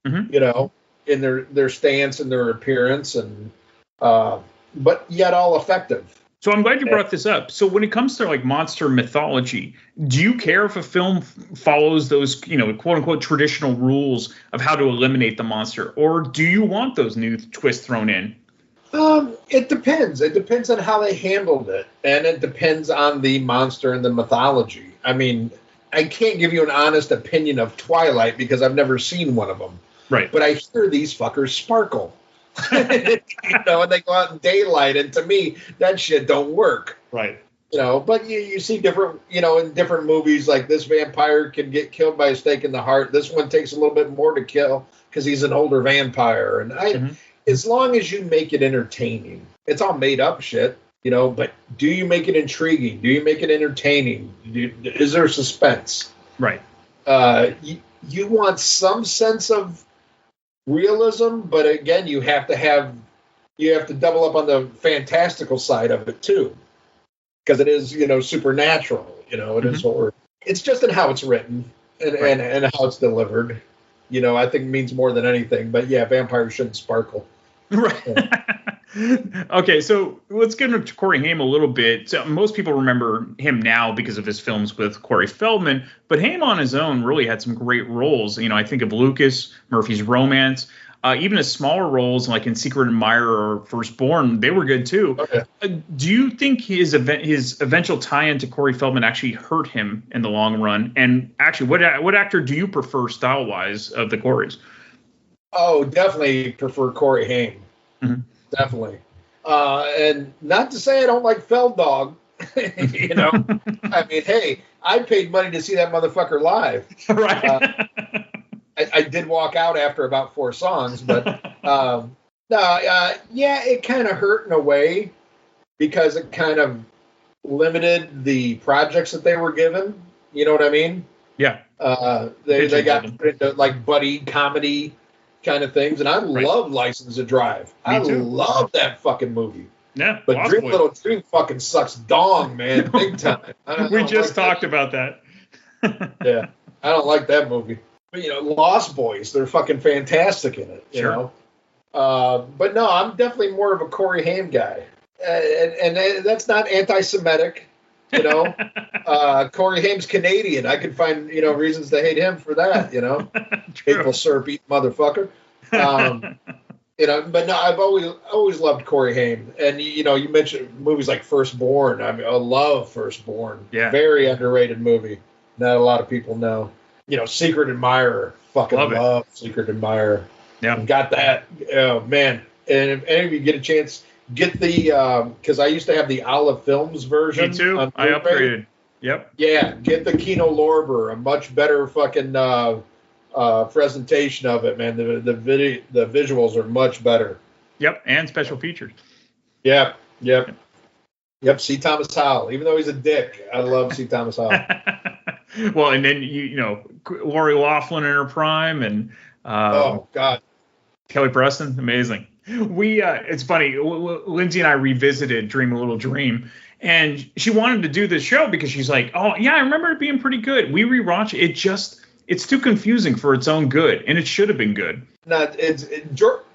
in their stance and their appearance, and but yet all effective. So I'm glad you brought this up. So when it comes to like monster mythology, do you care if a film follows those, quote unquote traditional rules of how to eliminate the monster, or do you want those new twists thrown in? It depends. It depends on how they handled it, and it depends on the monster and the mythology. I mean, I can't give you an honest opinion of Twilight because I've never seen one of them. Right. But I hear these fuckers sparkle. And they go out in daylight, and to me, that shit don't work. Right. But you see different, in different movies, like this vampire can get killed by a stake in the heart. This one takes a little bit more to kill because he's an older vampire. And as long as you make it entertaining, it's all made up shit, but do you make it intriguing? Do you make it entertaining? Is there suspense? Right. You want some sense of realism, but again, you have to double up on the fantastical side of it too, because it is, supernatural, it is horror. It's just in how it's written and how it's delivered, I think means more than anything. But yeah, vampires shouldn't sparkle. Right. Yeah. Okay, so let's get into Corey Haim a little bit. So most people remember him now because of his films with Corey Feldman, but Haim on his own really had some great roles. I think of Lucas, Murphy's Romance, even his smaller roles like in Secret Admirer or Firstborn, they were good too. Okay. Do you think his eventual tie-in to Corey Feldman actually hurt him in the long run? And actually, what actor do you prefer style-wise of the Coreys? Oh, definitely prefer Corey Haim. Mm-hmm. Definitely. And not to say I don't like Felddog, I mean, hey, I paid money to see that motherfucker live. Right. I did walk out after about 4 songs, but yeah, it kind of hurt in a way because it kind of limited the projects that they were given. You know what I mean? Yeah. They got put into like buddy comedy kind of things, and I love License to Drive. I love that fucking movie. Yeah, but Dream Little Dream fucking sucks dong, man, big time. We just talked about that. Yeah, I don't like that movie. But Lost Boys, they're fucking fantastic in it. You know, but no, I'm definitely more of a Corey Haim guy, and that's not anti-Semitic. Corey Haim's Canadian. I could find reasons to hate him for that. Maple syrup eating motherfucker. But no, I've always loved Corey Haim. And you mentioned movies like Firstborn. I mean, I love Firstborn. Yeah, very underrated movie. Not a lot of people know. Secret Admirer. Fucking love Secret Admirer. Yeah, got that. Oh man! And if any of you get a chance, get the because I used to have the Olive Films version. Me too. I upgraded. Yep. Yeah, get the Kino Lorber, a much better fucking presentation of it, man. The visuals are much better. Yep, and special features. Yep. C. Thomas Howell, even though he's a dick, I love C. Thomas Howell. Well, and then Lori Loughlin in her prime, and oh god, Kelly Preston, amazing. It's funny. Lindsay and I revisited Dream a Little Dream, and she wanted to do this show because she's like, "Oh yeah, I remember it being pretty good." We rewatched it. It's too confusing for its own good, and it should have been good. No,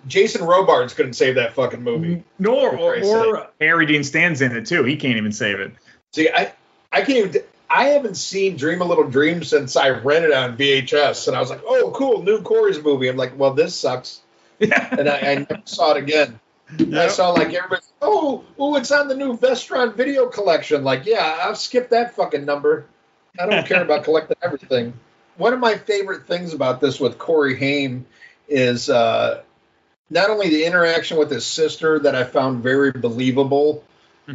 Jason Robards couldn't save that fucking movie. Or Harry Dean Stan's in it too. He can't even save it. See, I can't even. I haven't seen Dream a Little Dream since I rented it on VHS, and I was like, "Oh, cool, new Corey's movie." I'm like, "Well, this sucks." Yeah. And I never saw it again. Yep. I saw like everybody, oh, it's on the new Vestron video collection. Like, yeah, I'll skip that fucking number. I don't care about collecting everything. One of my favorite things about this with Corey Haim is not only the interaction with his sister that I found very believable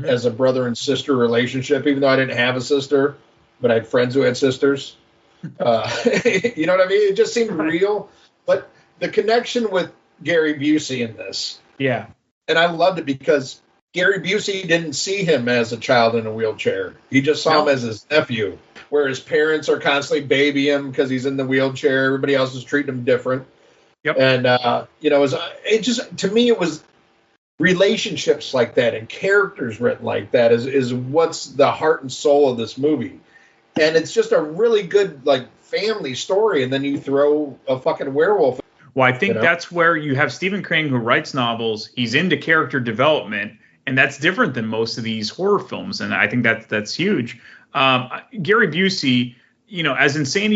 as a brother and sister relationship, even though I didn't have a sister, but I had friends who had sisters. You know what I mean? It just seemed real. But the connection with Gary Busey in this. Yeah. And I loved it because Gary Busey didn't see him as a child in a wheelchair. He just saw him as his nephew, where his parents are constantly babying him because he's in the wheelchair. Everybody else is treating him different. Yep. And, it just, to me, it was relationships like that and characters written like that is what's the heart and soul of this movie. And it's just a really good, like, family story. And then you throw a fucking werewolf. Well, I think that's where you have Stephen King, who writes novels. He's into character development, and that's different than most of these horror films. And I think that's huge. Gary Busey, as insane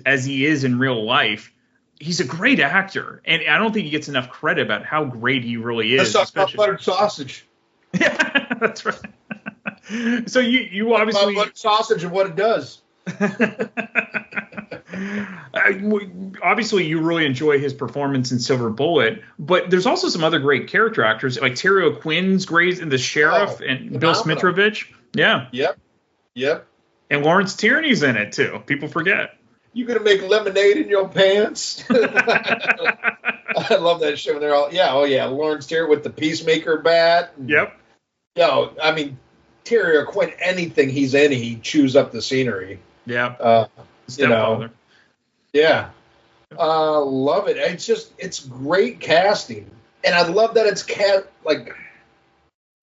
as he is in real life, he's a great actor, and I don't think he gets enough credit about how great he really is. Let's talk about buttered sausage. Yeah, that's right. So you obviously buttered sausage and what it does. Obviously, you really enjoy his performance in Silver Bullet, but there's also some other great character actors, like Terry O'Quinn's great in The Sheriff, and Bill Smitrovich. Yeah. Yep. And Lawrence Tierney's in it too. People forget. You gonna make lemonade in your pants? I love that shit when they're all Lawrence Tierney with the Peacemaker bat. Yep. I mean, Terry O'Quinn, anything he's in, he chews up the scenery. Yeah. Stepfather. Yeah. Love it. It's great casting. And I love that it's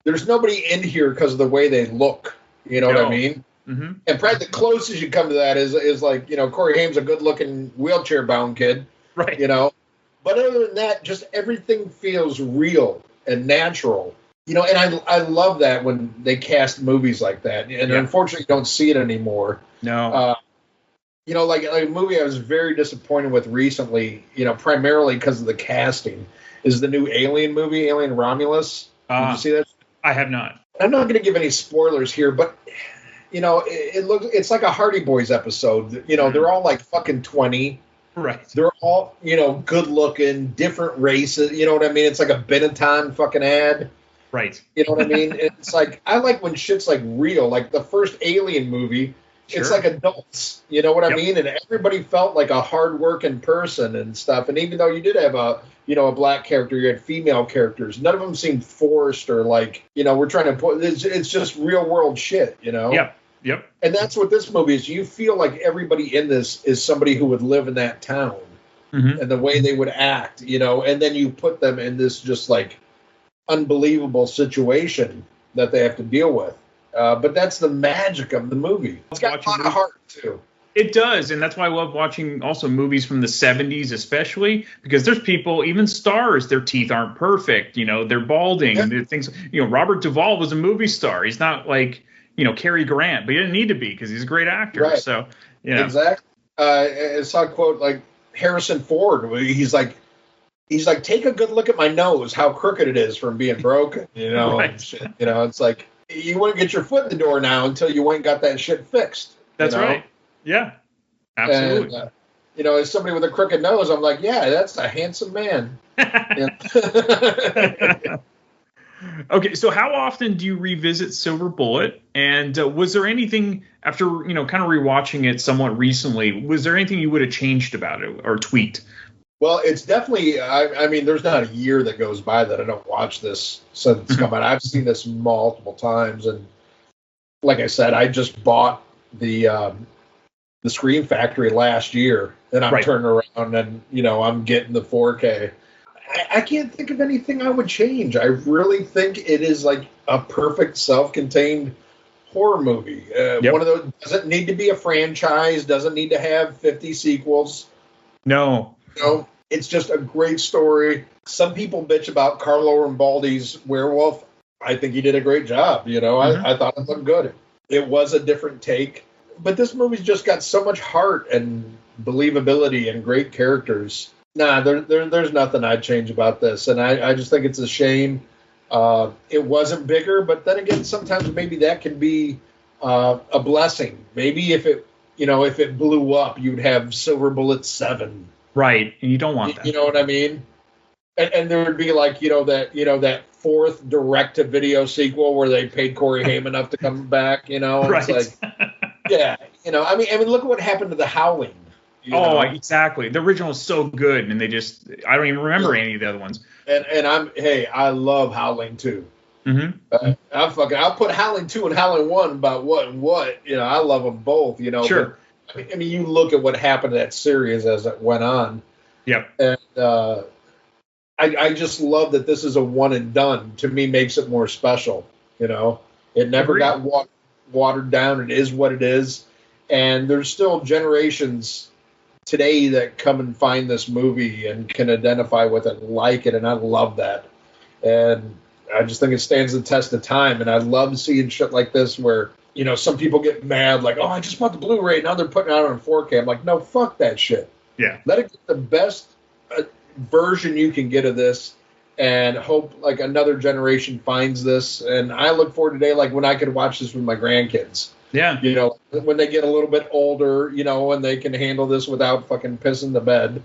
there's nobody in here because of the way they look. You know what I mean? Mm-hmm. And probably the closest you come to that is like, Corey Haim's a good looking wheelchair bound kid. Right. But other than that, just everything feels real and natural. And I love that when they cast movies like that. And unfortunately, you don't see it anymore. No. Like a movie I was very disappointed with recently, primarily because of the casting, is the new Alien movie, Alien Romulus. Did you see that? I have not. I'm not going to give any spoilers here, but, it's like a Hardy Boys episode. They're all like fucking 20. Right. They're all, good looking, different races. You know what I mean? It's like a Benetton fucking ad. Right. You know what I mean? It's like, I like when shit's like real, like the first Alien movie. Sure. It's like adults, you know what I mean? And everybody felt like a hard-working person and stuff. And even though you did have a black character, you had female characters. None of them seemed forced or like, we're trying to put. It's just real-world shit, Yep. And that's what this movie is. You feel like everybody in this is somebody who would live in that town, and the way they would act, And then you put them in this just like unbelievable situation that they have to deal with. But that's the magic of the movie. It's got a lot of heart, too. It does, and that's why I love watching also movies from the 70s especially, because there's people, even stars, their teeth aren't perfect. They're balding. Yeah. Things. Robert Duvall was a movie star. He's not like, Cary Grant, but he didn't need to be because he's a great actor. Right. So, Exactly. I saw a quote like Harrison Ford. He's like, take a good look at my nose, how crooked it is from being broken. Right. Shit. It's like, you wouldn't get your foot in the door now until you went and got that shit fixed. That's right. Yeah, absolutely. And, as somebody with a crooked nose, I'm like, yeah, that's a handsome man. Okay, so how often do you revisit Silver Bullet? And was there anything after, kind of rewatching it somewhat recently, was there anything you would have changed about it or tweaked? Well, it's definitely, I mean, there's not a year that goes by that I don't watch this since it's come out. I've seen this multiple times. And like I said, I just bought the Scream Factory last year. And I'm turning around and, I'm getting the 4K. I can't think of anything I would change. I really think it is like a perfect self-contained horror movie. One of those, doesn't need to be a franchise, doesn't need to have 50 sequels. No. It's just a great story. Some people bitch about Carlo Rambaldi's Werewolf. I think he did a great job. I thought it looked good. It was a different take. But this movie's just got so much heart and believability and great characters. There's nothing I'd change about this. And I just think it's a shame. It wasn't bigger, but then again, sometimes maybe that can be a blessing. Maybe if it blew up, you'd have Silver Bullet 7. Right, and you don't want that. You know what I mean? And there would be like, that fourth direct-to-video sequel where they paid Corey Haim enough to come back, Right. It's like, Yeah, I mean, look at what happened to The Howling. Exactly. The original is so good, and I don't even remember any of the other ones. And I love Howling 2. Mm-hmm. I'll put Howling 2 and Howling 1 about what. I love them both. Sure. But, I mean, you look at what happened to that series as it went on. Yep. And I just love that this is a one and done. To me, makes it more special. It never got watered down. It is what it is. And there's still generations today that come and find this movie and can identify with it and like it, and I love that. And I just think it stands the test of time, and I love seeing shit like this where, some people get mad, like, oh, I just bought the Blu-ray, now they're putting it out on 4K. I'm like, no, fuck that shit. Yeah. Let it get the best version you can get of this, and hope, like, another generation finds this. And I look forward to today, like, when I could watch this with my grandkids. Yeah. When they get a little bit older, and they can handle this without fucking pissing the bed.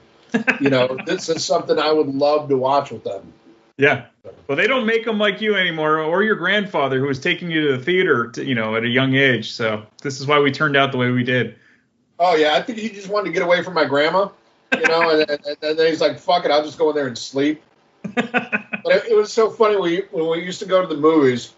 This is something I would love to watch with them. Yeah. Well, they don't make them like you anymore, or your grandfather who was taking you to the theater, at a young age. So this is why we turned out the way we did. Oh, yeah. I think he just wanted to get away from my grandma, and then he's like, fuck it, I'll just go in there and sleep. But it was so funny when we used to go to the movies.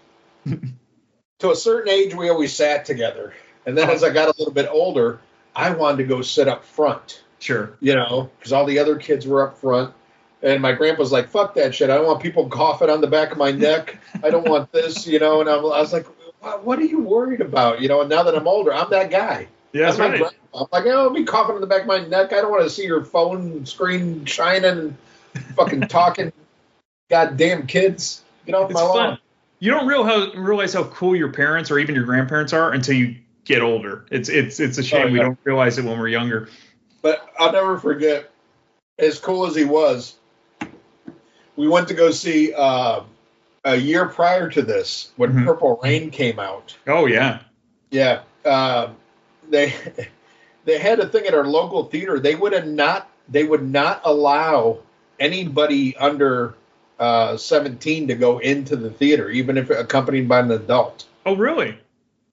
To a certain age, we always sat together. And then as I got a little bit older, I wanted to go sit up front. Sure. Because all the other kids were up front. And my grandpa's like, fuck that shit. I don't want people coughing on the back of my neck. I don't want this, And I was like, what are you worried about? And now that I'm older, I'm that guy. Yeah, that's right. I'm like, I'll be coughing on the back of my neck. I don't want to see your phone screen shining, fucking talking goddamn kids. Get off my lawn. You don't realize how cool your parents or even your grandparents are until you get older. It's a shame we don't realize it when we're younger. But I'll never forget, as cool as he was, we went to go see a year prior to this when Purple Rain came out. Oh yeah, yeah. They had a thing at our local theater. They would not allow anybody under 17 to go into the theater, even if accompanied by an adult. Oh, really?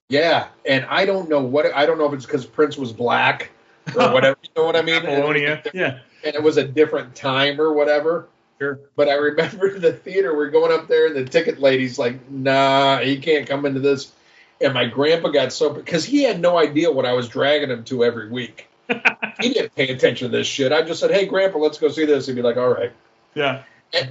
Yeah, and I don't know if it's because Prince was black or whatever. You know what I mean? Apollonia. Yeah. And it was a different time or whatever. Sure. But I remember the theater. We're going up there, and the ticket lady's like, "Nah, he can't come into this." And my grandpa got so because he had no idea what I was dragging him to every week. He didn't pay attention to this shit. I just said, "Hey, Grandpa, let's go see this." He'd be like, "All right." Yeah.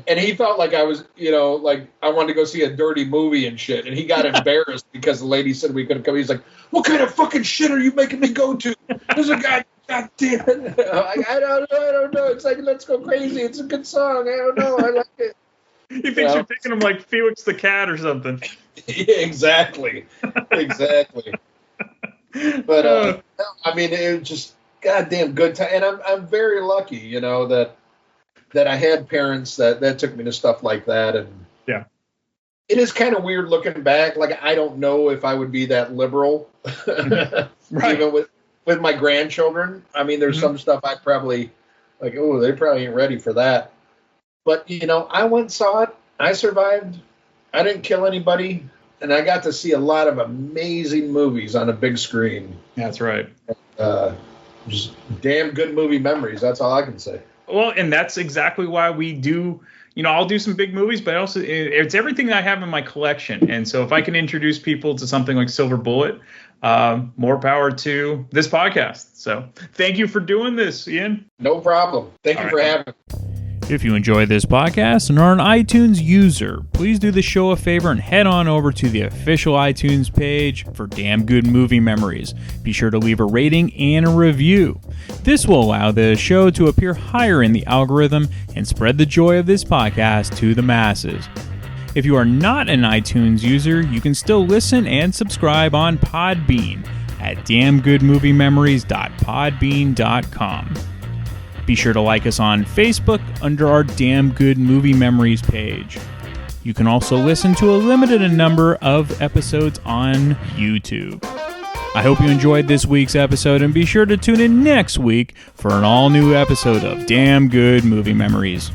And he felt like I was, like I wanted to go see a dirty movie and shit. And he got embarrassed because the lady said we couldn't come. He's like, "What kind of fucking shit are you making me go to? There's a guy, God damn it." I don't know. It's like, let's go crazy. It's a good song. I don't know. I like it. He thinks you're picking him like Felix the Cat or something. Yeah, exactly. Exactly. But, I mean, it was just goddamn good time. And I'm very lucky, that I had parents that took me to stuff like that. And yeah, it is kind of weird looking back. Like, I don't know if I would be that liberal, right. Even with my grandchildren. I mean, there's some stuff I probably like, oh, they probably ain't ready for that. But, I went and saw it. I survived. I didn't kill anybody. And I got to see a lot of amazing movies on a big screen. That's right. Just damn good movie memories. That's all I can say. Well, and that's exactly why we do, I'll do some big movies, but also it's everything I have in my collection. And so if I can introduce people to something like Silver Bullet, more power to this podcast. So thank you for doing this, Ian. No problem. Thank you for having me. If you enjoy this podcast and are an iTunes user, please do the show a favor and head on over to the official iTunes page for Damn Good Movie Memories. Be sure to leave a rating and a review. This will allow the show to appear higher in the algorithm and spread the joy of this podcast to the masses. If you are not an iTunes user, you can still listen and subscribe on Podbean at damngoodmoviememories.podbean.com. Be sure to like us on Facebook under our Damn Good Movie Memories page. You can also listen to a limited number of episodes on YouTube. I hope you enjoyed this week's episode, and be sure to tune in next week for an all-new episode of Damn Good Movie Memories.